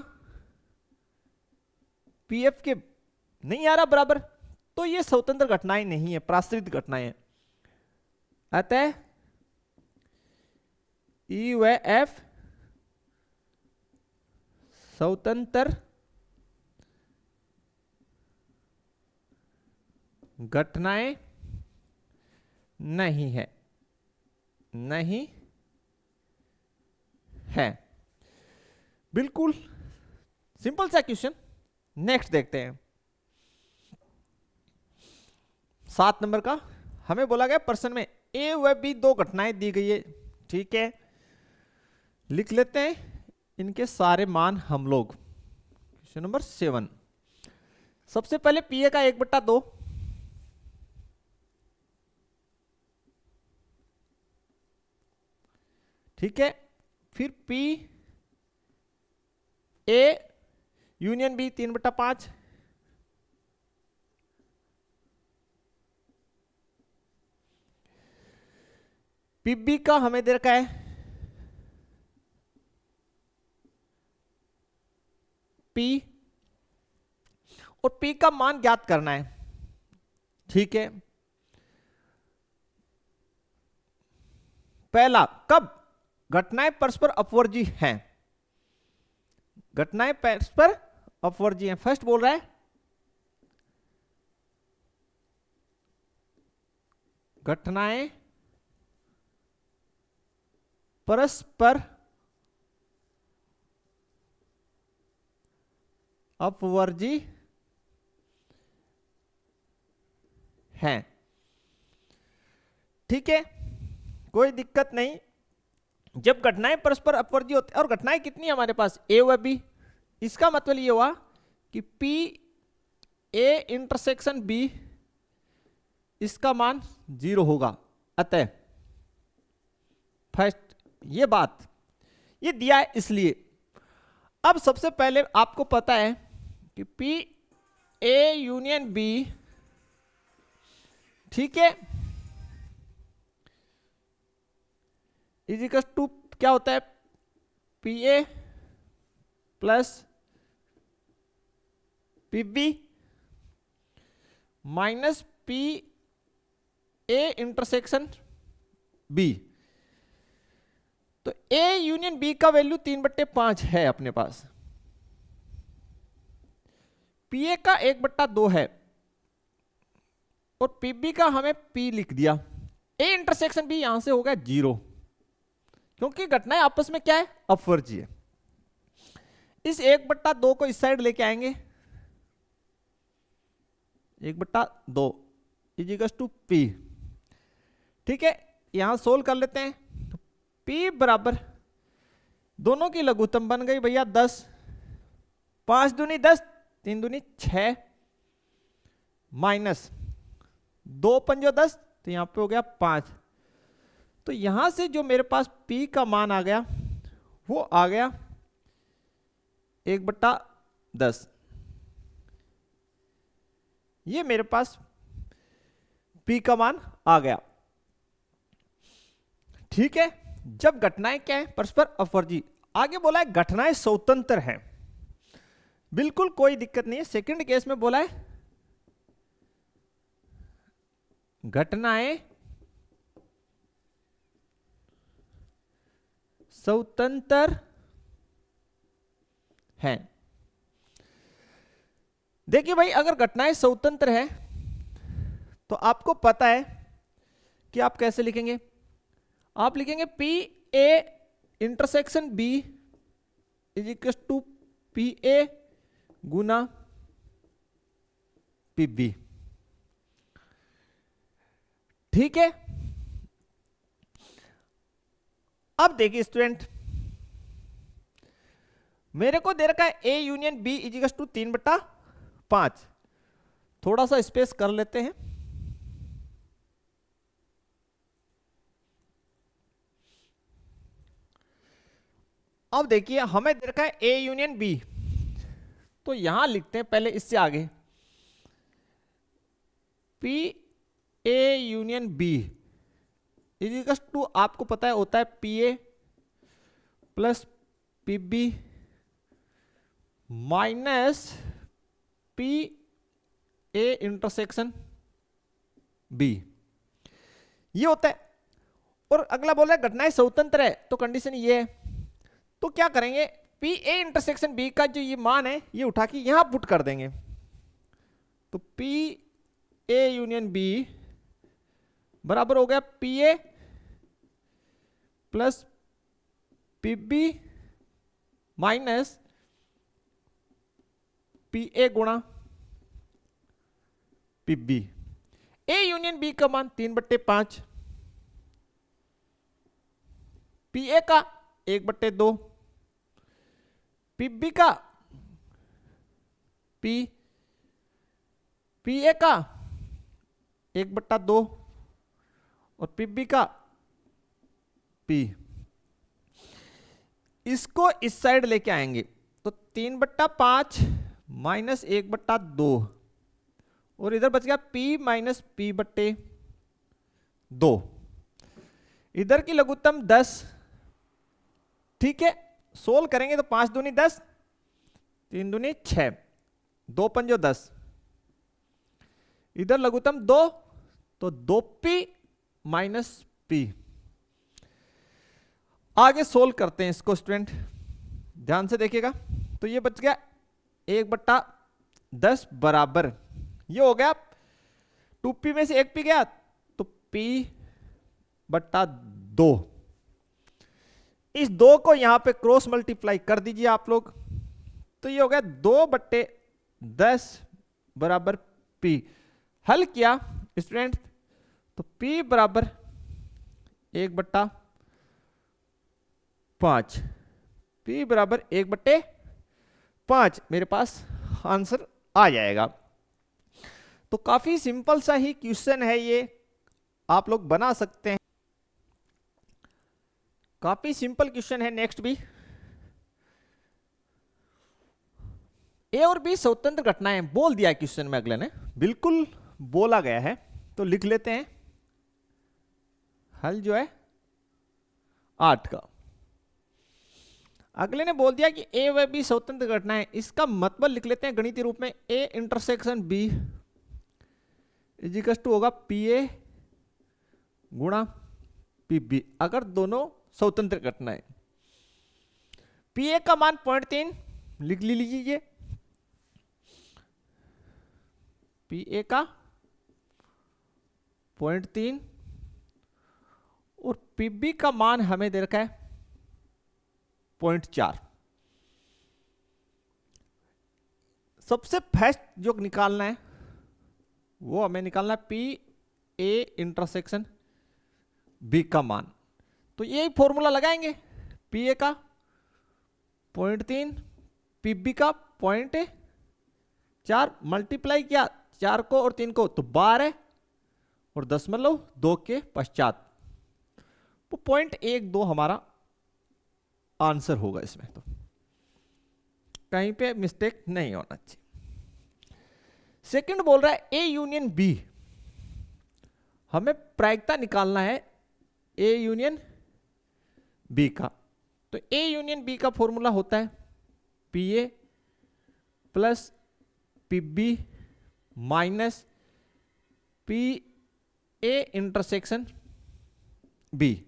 पीएफ के, नहीं आ रहा बराबर। तो ये स्वतंत्र घटनाएं नहीं है, प्राश्रित घटनाएं हैं। अतः ई व एफ स्वतंत्र घटनाएं नहीं है, नहीं है। बिल्कुल सिंपल सा क्वेश्चन। नेक्स्ट देखते हैं 7 नंबर का। हमें बोला गया प्रश्न में ए व बी 2 घटनाएं दी गई है। ठीक है, लिख लेते हैं इनके सारे मान हम लोग। क्वेश्चन नंबर 7, सबसे पहले पी ए का 1/2, ठीक है। फिर P A union B 3/5, P B का हमें दे रखा है पी और पी का मान ज्ञात करना है। ठीक है, पहला कब घटनाएं परस्पर अपवर्जी हैं, घटनाएं परस्पर अपवर्जी हैं। फर्स्ट बोल रहा है घटनाएं परस्पर अपवर्जी हैं। ठीक है, कोई दिक्कत नहीं। जब घटनाएं परस्पर अपवर्जी होती है, और घटनाएं कितनी है हमारे पास, ए व बी, इसका मतलब ये हुआ कि पी ए इंटरसेक्शन बी इसका मान 0 होगा। अतः फर्स्ट ये बात ये दिया है इसलिए। अब सबसे पहले आपको पता है कि पी ए यूनियन बी, ठीक है, इजिकल्स टू क्या होता है, P A plus P B minus P A intersection B. तो ए यूनियन बी का वैल्यू 3/5 है अपने पास, पी ए का 1/2 है और पी बी का हमें पी लिख दिया। ए इंटरसेक्शन बी यहां से हो गया 0 क्योंकि घटनाएं आपस में क्या है, अपवर्जी है। इस 1/2 को इस साइड लेके आएंगे, 1/2 इजिकल्स टू पी। ठीक है, यहां सोल्व कर लेते हैं। तो P बराबर दोनों की लघुत्तम बन गई भैया 10, 5 दूनी 10, 3 दूनी 6 माइनस 2 पंजो 10, तो यहां पे हो गया 5। तो यहां से जो मेरे पास P का मान आ गया वो आ गया 1/10। ये मेरे पास P का मान आ गया। ठीक है, जब घटनाएं क्या है, परस्पर अपवर्जी। आगे बोला है घटनाएं स्वतंत्र हैं, बिल्कुल कोई दिक्कत नहीं है। सेकंड केस में बोला है घटनाएं स्वतंत्र हैं। देखिए भाई, अगर घटनाएं स्वतंत्र है तो आपको पता है कि आप कैसे लिखेंगे। आप लिखेंगे P A intersection B is equal to P A गुना पी बी। ठीक है, अब देखिए स्टूडेंट, मेरे को दे रखा है A union B equals to 3/5। थोड़ा सा स्पेस कर लेते हैं। अब देखिए हमें दे रखा है ए यूनियन बी, तो यहां लिखते हैं पहले इससे आगे P A union B equals to, आपको पता है होता है P A plus P B minus P A intersection B, ये होता है। और अगला बोल रहा है घटनाएं स्वतंत्र है, तो कंडीशन ये है, तो क्या करेंगे, पी ए इंटरसेक्शन बी का जो ये मान है ये उठा के यहां पुट कर देंगे। तो पी ए यूनियन बी बराबर हो गया P A plus P B minus P A गुणा P B. A union B का मान 3/5, पी ए का 1/2, पी बी का पी ए का 1/2 और पी बी का पी। इसको इस साइड लेके आएंगे तो 3/5 माइनस 1/2 और इधर बच गया p माइनस p/2। इधर की लघुत्तम 10, ठीक है, सोल्व करेंगे तो 5 दूनी 10, 3 दूनी 6, 2 पंजो 10, इधर लघुत्तम 2 तो 2p माइनस p। आगे सोल्व करते हैं इसको स्टूडेंट, ध्यान से देखिएगा। तो ये बच गया 1/10 बराबर, ये हो गया 2p में से 1p गया तो p/2। इस 2 को यहां पे क्रॉस मल्टीप्लाई कर दीजिए आप लोग, तो ये हो गया 2/10 बराबर p। हल किया स्टूडेंट तो p बराबर 1/5, p बराबर 1/5 मेरे पास आंसर आ जाएगा। तो काफी सिंपल सा ही क्वेश्चन है ये, आप लोग बना सकते हैं, काफी सिंपल क्वेश्चन है। नेक्स्ट भी, ए और बी स्वतंत्र घटनाएं बोल दिया क्वेश्चन में, अगले ने बिल्कुल बोला गया है, तो लिख लेते हैं हल जो है 8 का। अगले ने बोल दिया कि ए व बी स्वतंत्र घटनाएं, इसका मतलब लिख लेते हैं गणितीय रूप में, A intersection B equals to होगा पी ए गुणा पी बी, अगर दोनों स्वतंत्र घटनाएं। पी ए का मान 0.3 लिख लीजिए, पी ए का 0.3 और पी बी का मान हमें दे रखा है 0.4। सबसे फर्स्ट जो निकालना है वो हमें निकालना है पी ए इंटरसेक्शन बी का मान। तो यही फॉर्मूला लगाएंगे, पी ए का 0.3 पी बी का 0.4, मल्टीप्लाई किया 4 को और 3 को तो 12 और 0.2 के पश्चात वो 0.12 हमारा आंसर होगा। इसमें तो कहीं पे मिस्टेक नहीं होना चाहिए। सेकंड बोल रहा है ए यूनियन बी, हमें प्रायिकता निकालना है ए यूनियन बी का। तो ए यूनियन बी का फॉर्मूला होता है P A plus P B minus P A intersection B.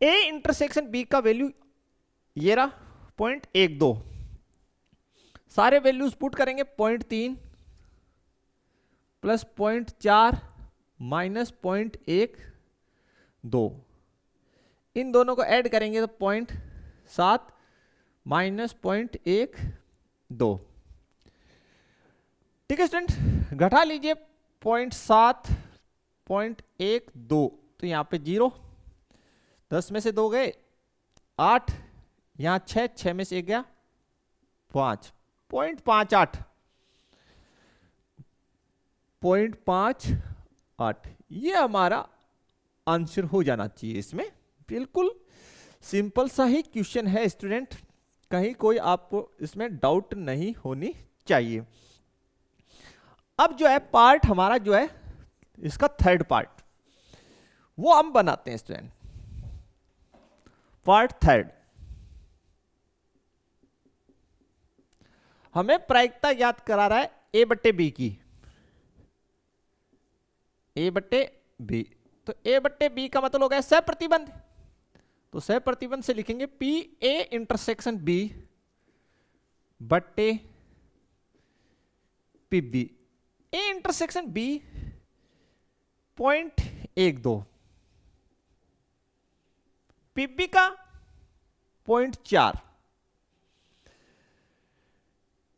A intersection B का वैल्यू ये रहा 0.12, सारे वैल्यूज पुट करेंगे 0.3 प्लस 0.4 माइनस 0.12, इन दोनों को ऐड करेंगे तो 0.7 माइनस 0.12। ठीक है स्टूडेंट, घटा लीजिए 0.7 0.12, तो यहां पे 0, 10 में से 2 गए 8, यहां 6, 6 में से 1 गया 5, 0.58, 0.58 ये हमारा आंसर हो जाना चाहिए इसमें। बिल्कुल सिंपल सा ही क्वेश्चन है स्टूडेंट, कहीं कोई आपको इसमें डाउट नहीं होनी चाहिए। अब जो है पार्ट हमारा जो है इसका थर्ड पार्ट वो हम बनाते हैं स्टूडेंट। पार्ट थर्ड, हमें प्रायिकता याद करा रहा है ए बट्टे बी की, ए बट्टे बी। तो ए बट्टे बी का मतलब हो गया सह प्रतिबंध, तो सह प्रतिबंध से लिखेंगे पी ए इंटरसेक्शन बी बट्टे P B. A intersection B 0.12, P B का 0.4,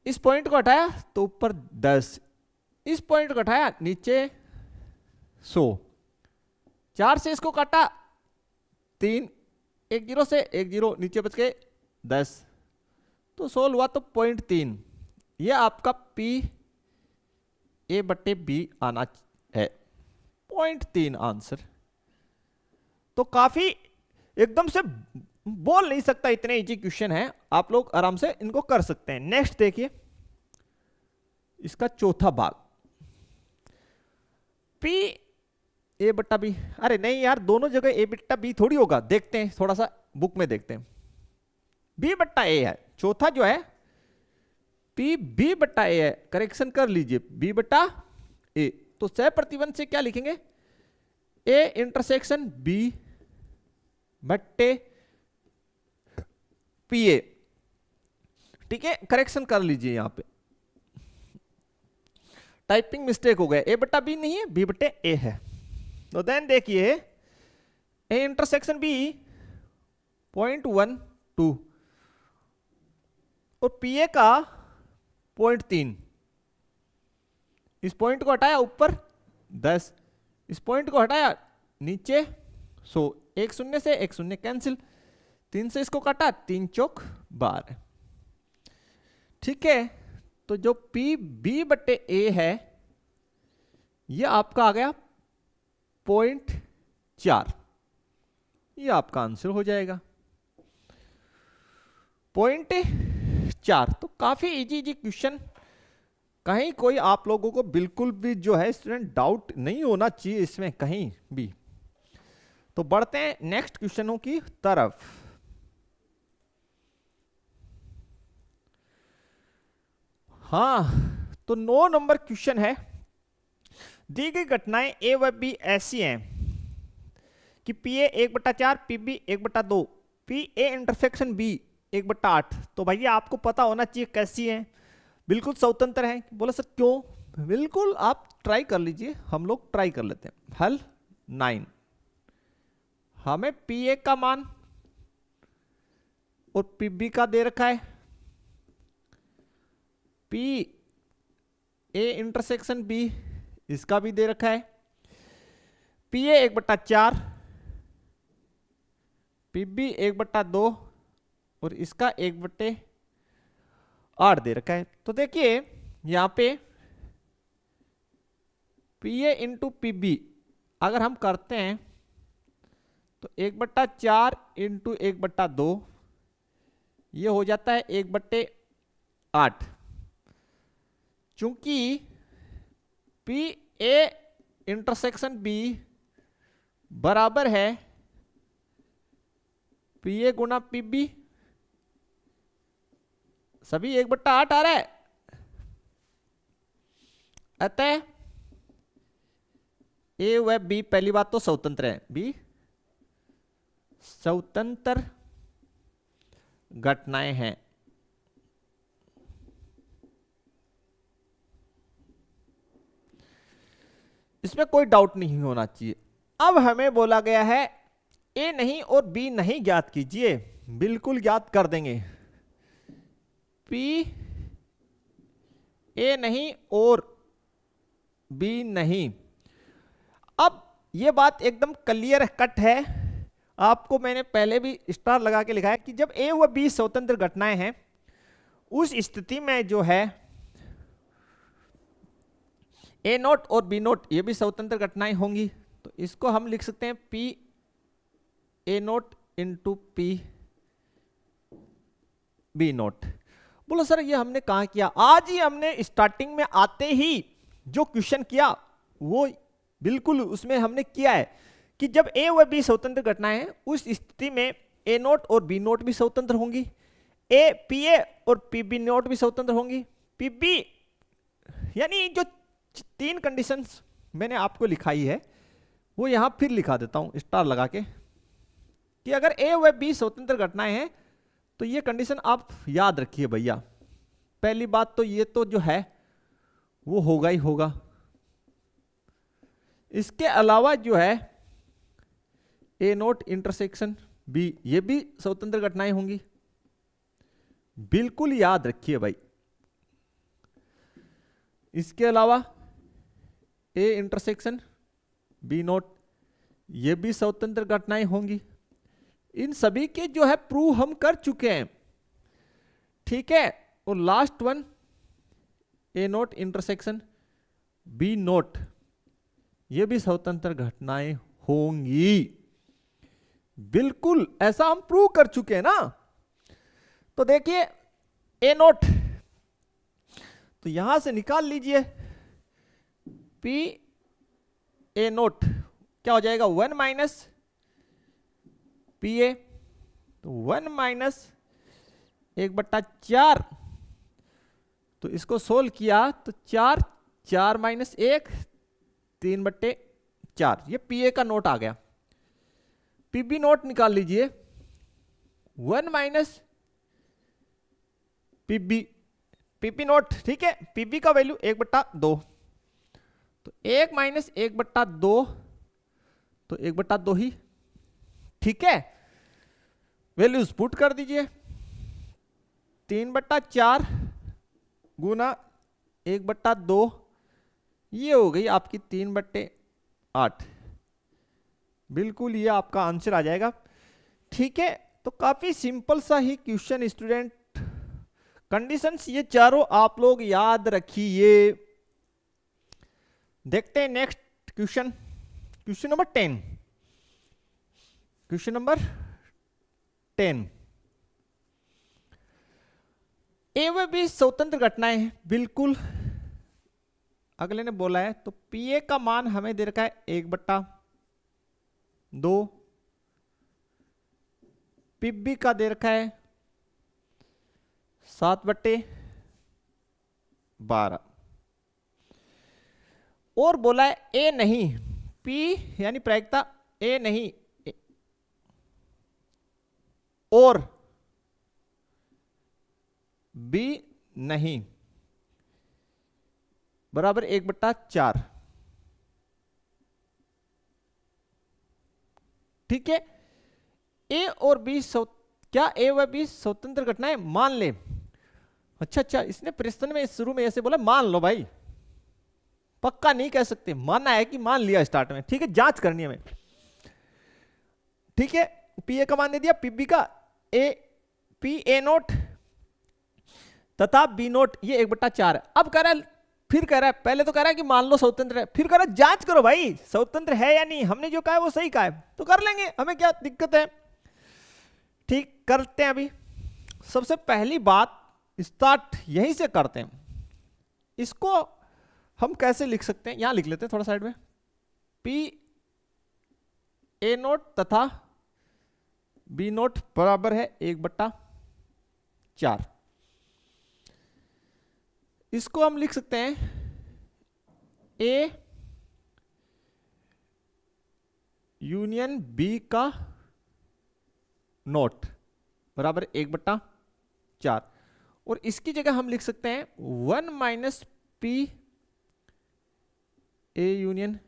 इस पॉइंट को हटाया तो ऊपर 10, इस पॉइंट को हटाया नीचे 100, 4 से इसको काटा 3, 1 0 से 1 0 नीचे बच गए 10, तो 16 हुआ तो 0.3, ये आपका पी ए बट्टे बी आना है 0.3 आंसर। तो काफी एकदम से बोल नहीं सकता, इतने इजी क्वेश्चन है, आप लोग आराम से इनको कर सकते हैं। नेक्स्ट देखिए इसका चौथा भाग, पी ए बट्टा बी, अरे नहीं यार दोनों जगह ए बट्टा बी थोड़ी होगा, देखते हैं थोड़ा सा बुक में देखते हैं। बी बट्टा ए है, चौथा जो है पी बी बट्टा ए है, करेक्शन कर लीजिए बी बट्टा ए, तो सह प्रतिबंध से क्या लिखेंगे ए इंटरसेक्शन बी बट्टे पी ए, ठीक है, करेक्शन कर लीजिए यहां पे, टाइपिंग मिस्टेक हो गया, ए बट्टा बी नहीं है बी बट्टे ए है। तो देन देखिए ए इंटरसेक्शन बी 0.12 और पी ए का 0.3, इस पॉइंट को हटाया ऊपर 10, इस पॉइंट को हटाया नीचे 100, 1 0 से 1 0 कैंसिल, 3 से इसको काटा 3 चौक 12, ठीक है। तो जो पी बी बट्टे ए है ये आपका आ गया 0.4, ये आपका आंसर हो जाएगा 0.4। तो काफी इजी इजी क्वेश्चन, कहीं कोई आप लोगों को बिल्कुल भी जो है स्टूडेंट डाउट नहीं होना चाहिए इसमें कहीं भी। तो बढ़ते हैं नेक्स्ट क्वेश्चनों की तरफ। हाँ, तो 9 नंबर क्वेश्चन है, दी गई घटनाएं ए व बी ऐसी हैं कि P A 1/4, P B 1/2, P A intersection B 1/8। तो भैया आपको पता होना चाहिए कैसी हैं, बिल्कुल स्वतंत्र हैं। बोला सर क्यों, बिल्कुल आप ट्राई कर लीजिए, हम लोग ट्राई कर लेते हैं। हल 9, हमें पी ए का मान और पी बी का दे रखा है, पी ए इंटरसेक्शन बी इसका भी दे रखा है, पी ए 1/4, पी बी 1/2 और इसका 1/8 दे रखा है। तो देखिए यहां पे P A into P B अगर हम करते हैं तो 1/4 इंटू 1/2 ये हो जाता है 1/8। चूंकि पी ए इंटरसेक्शन बी बराबर है पी ए गुना पी बी, सभी 1/8 आ रहा है, अतः ए व बी पहली बात तो स्वतंत्र है, बी स्वतंत्र घटनाएं हैं। इसमें कोई डाउट नहीं होना चाहिए। अब हमें बोला गया है ए नहीं और बी नहीं ज्ञात कीजिए, बिल्कुल ज्ञात कर देंगे। पी ए नहीं और बी नहीं। अब ये बात एकदम क्लियर कट है, आपको मैंने पहले भी स्टार लगा के लिखा है कि जब ए व बी स्वतंत्र घटनाएं हैं उस स्थिति में जो है ए नोट और बी नोट ये भी स्वतंत्र घटनाएं होंगी। तो इसको हम लिख सकते हैं P A not into P B not. बोलो सर ये हमने कहाँ किया? आज ही हमने स्टार्टिंग में आते ही जो क्वेश्चन किया वो बिल्कुल उसमें हमने किया है कि जब ए व बी स्वतंत्र घटनाएं हैं उस स्थिति में ए नोट और बी नोट भी स्वतंत्र होंगी, ए पी ए और पी बी नोट भी स्वतंत्र होंगी, पी बी यानी जो 3 कंडीशंस मैंने आपको लिखाई है वो यहां फिर लिखा देता हूं स्टार लगा के कि अगर ए व बी स्वतंत्र घटनाएं हैं तो ये कंडीशन आप याद रखिए भैया। पहली बात तो ये तो जो है वो होगा ही होगा। इसके अलावा जो है ए नोट इंटरसेक्शन बी ये भी स्वतंत्र घटनाएं होंगी, बिल्कुल याद रखिए भाई। इसके अलावा ए इंटरसेक्शन बी नोट ये भी स्वतंत्र घटनाएं होंगी। इन सभी के जो है प्रूव हम कर चुके हैं, ठीक है। और लास्ट वन ए नोट इंटरसेक्शन बी नोट ये भी स्वतंत्र घटनाएं होंगी, बिल्कुल ऐसा हम प्रूव कर चुके हैं ना। तो देखिए ए नोट तो यहां से निकाल लीजिए पी ए नोट क्या हो जाएगा 1 माइनस पी ए, तो 1 माइनस 1/4। तो इसको सोल्व किया तो 4 4 माइनस 1 3/4 ये पी ए का नोट आ गया। पी बी नोट निकाल लीजिए 1 माइनस पी बी नोट, ठीक है। पी बी का वैल्यू 1/2 तो 1 माइनस 1/2 तो 1/2 ही, ठीक है। वैल्यूज पुट कर दीजिए 3/4 गुना 1/2 ये हो गई आपकी 3/8, बिल्कुल ये आपका आंसर आ जाएगा, ठीक है। तो काफी सिंपल सा ही क्वेश्चन स्टूडेंट, कंडीशंस ये चारों आप लोग याद रखिए। देखते हैं next question, question number 10। Question number 10 ए व बी स्वतंत्र घटनाएं हैं, बिल्कुल अगले ने बोला है। तो पी ए का मान हमें दे रखा है 1/2, पी बी का दे रखा है 7/12 और बोला है ए नहीं, पी यानी प्रायिकता ए नहीं और बी नहीं बराबर 1/4, ठीक है। ए और बी क्या ए व बी स्वतंत्र घटनाएं मान ले। अच्छा इसने प्रश्न में शुरू में ऐसे बोला मान लो भाई, पक्का नहीं कह सकते, मानना है कि मान लिया स्टार्ट में, ठीक है। जांच करनी है हमें, ठीक है। पी ए का मान दे दिया, पी बी का ए पी ए नोट तथा बी नोट ये 1/4 है। अब कह रहा है, फिर कह रहा है, पहले तो कह रहा है कि मान लो स्वतंत्र है, फिर कह रहा है जांच करो भाई स्वतंत्र है या नहीं, हमने जो कहा है वो सही कहा है, तो कर लेंगे, हमें क्या दिक्कत है, ठीक। करते हैं अभी सबसे पहली बात स्टार्ट यहीं से करते हैं। इसको हम कैसे लिख सकते हैं, यहां लिख लेते हैं थोड़ा साइड में, पी ए नोट तथा बी नोट बराबर है 1/4। इसको हम लिख सकते हैं ए यूनियन बी का नोट बराबर 1/4 और इसकी जगह हम लिख सकते हैं 1 minus P A union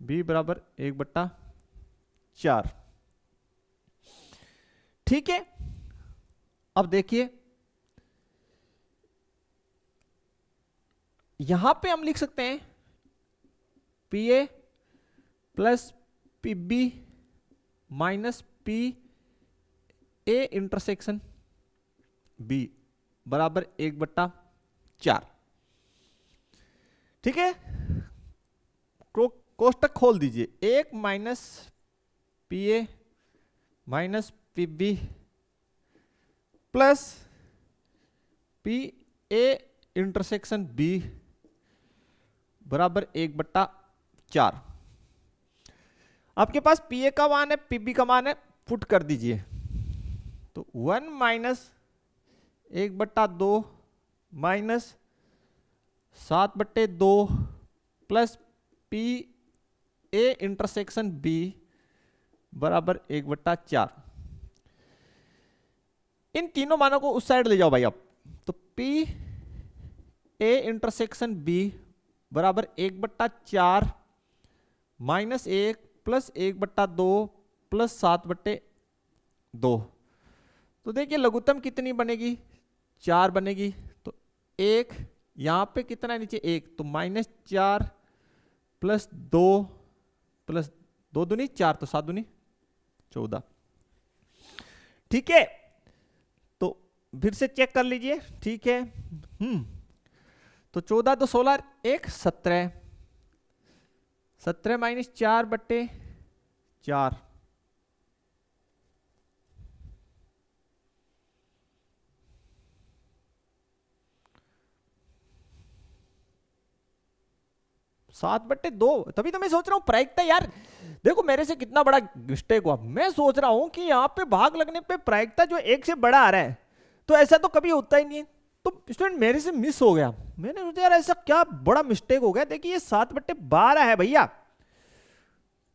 B बराबर 1/4, ठीक है। अब देखिए यहां पे हम लिख सकते हैं P A plus P B minus P A intersection B बराबर 1/4। ठीक है, कोष्टक खोल दीजिए। 1 minus P A minus P B plus P A intersection B बराबर 1/4। आपके पास पी ए का मान है, पी बी का मान है, पुट कर दीजिए। तो 1 minus 1/2 minus 7/2 plus P A intersection B बराबर 1/4। इन तीनों मानों को उस साइड ले जाओ भाई आप। तो पी ए इंटरसेक्शन बी बराबर 1/4 माइनस 1 प्लस 1/2 प्लस 7/2। तो देखिए लघुत्तम कितनी बनेगी, 4 बनेगी। तो 1 यहां पे कितना है नीचे 1, तो -4 प्लस 2 प्लस 2 दूनी 4, तो 7 दूनी 14। ठीक है, तो फिर से चेक कर लीजिए। ठीक है, तो 14 2 16 1 17, 17 माइनस 4/4 7/2। तभी तो मैं सोच रहा हूं प्रायिकता, यार देखो मेरे से कितना बड़ा मिस्टेक हुआ। मैं सोच रहा हूं कि यहाँ पे भाग लगने पे प्रायिकता जो 1 से बड़ा आ रहा है, तो ऐसा तो कभी होता ही नहीं है। तो स्टूडेंट मेरे से मिस हो गया। मैंने सोचा यार ऐसा क्या बड़ा मिस्टेक हो गया। देखिए ये 7/12 है भैया,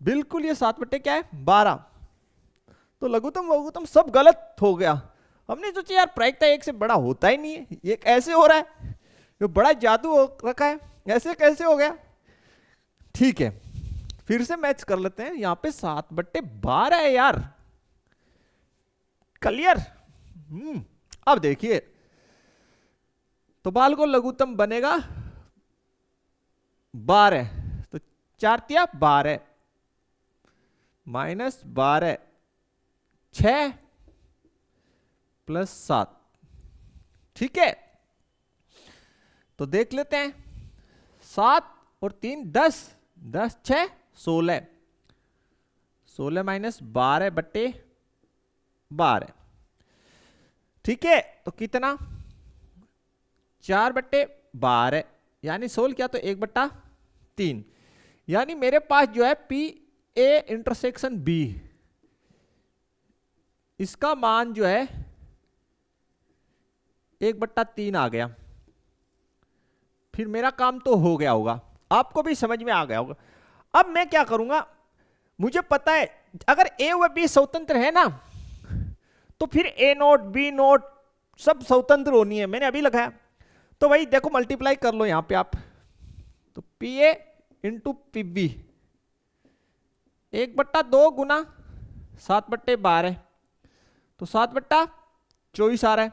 बिल्कुल ये 7/12। तो लघुत्तम वघुत्तम सब गलत हो गया। हमने सोचा यार प्रायिकता 1 से बड़ा होता ही नहीं है, ये कैसे हो रहा है, ये बड़ा जादू हो रखा है, ऐसे कैसे हो गया। ठीक है, फिर से मैच कर लेते हैं। यहां पे 7/12 है यार, क्लियर। अब देखिए तो बाल को लघुत्तम बनेगा 12, तो 4 तिया 12 माइनस 12 6 प्लस 7। ठीक है, तो देख लेते हैं। 7 और 3 10, 10 6 16, 16 माइनस 12/12। ठीक है, तो कितना 4/12 यानी 16 क्या, तो 1/3। यानी मेरे पास जो है पी ए इंटरसेक्शन बी, इसका मान जो है 1/3 आ गया। फिर मेरा काम तो हो गया होगा, आपको भी समझ में आ गया होगा। अब मैं क्या करूंगा, मुझे पता है अगर ए व बी स्वतंत्र है ना, तो फिर ए नोट बी नोट सब स्वतंत्र होनी है। मैंने अभी लगाया, तो भाई देखो मल्टीप्लाई कर लो यहां पे आप। तो P A into P B 1/2 गुना 7/12, तो 7/24 आ रहा है।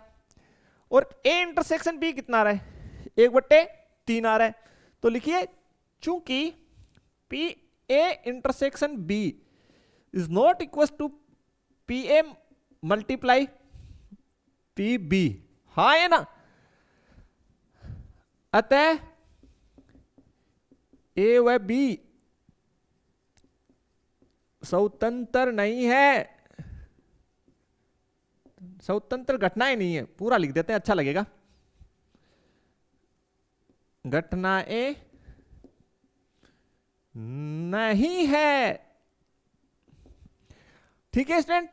और ए इंटरसेक्शन बी कितना आ रहा है, 1/3 आ रहा है। तो लिखिए चूंकि P A intersection B is not equal to P A multiply P B, हाँ है ना, अतः ए व बी स्वतंत्र नहीं है, स्वतंत्र घटनाएं नहीं है। पूरा लिख देते हैं, अच्छा लगेगा। घटनाएं नहीं है। ठीक है स्टूडेंट,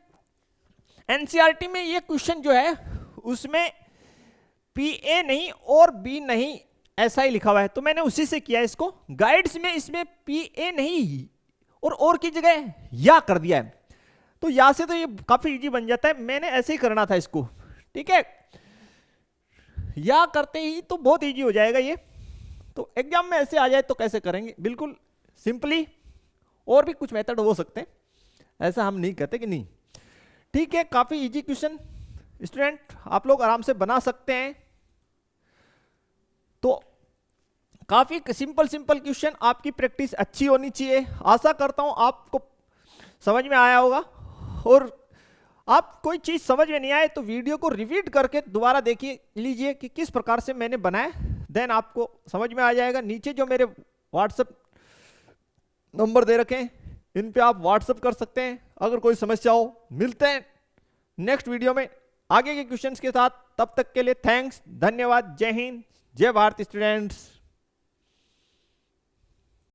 एनसीईआरटी में ये क्वेश्चन जो है उसमें पी ए नहीं और बी नहीं ऐसा ही लिखा हुआ है, तो मैंने उसी से किया इसको। गाइड्स में इसमें पी ए नहीं और की जगह या कर दिया है, तो या से तो ये काफी इजी बन जाता है। मैंने ऐसे ही करना था इसको, ठीक है, या करते ही तो बहुत इजी हो जाएगा ये। तो एग्जाम में ऐसे आ जाए तो कैसे करेंगे, बिल्कुल सिंपली। और भी कुछ मेथड हो सकते हैं, ऐसा हम नहीं कहते कि नहीं। ठीक है, काफी इजी क्वेश्चन स्टूडेंट, आप लोग आराम से बना सकते हैं। तो काफी सिंपल क्वेश्चन, आपकी प्रैक्टिस अच्छी होनी चाहिए। आशा करता हूं आपको समझ में आया होगा और आप कोई चीज़ समझ में नहीं आए तो वीडियो को रिपीट करके दोबारा देखिए लीजिए कि किस प्रकार से मैंने बनाया, देन आपको समझ में आ जाएगा। नीचे जो मेरे व्हाट्सएप नंबर दे रखे हैं इन पे आप व्हाट्सएप कर सकते हैं अगर कोई समस्या हो। मिलते हैं नेक्स्ट वीडियो में आगे के क्वेश्चंस के साथ, तब तक के लिए थैंक्स, धन्यवाद, जय हिंद, जय भारत स्टूडेंट्स।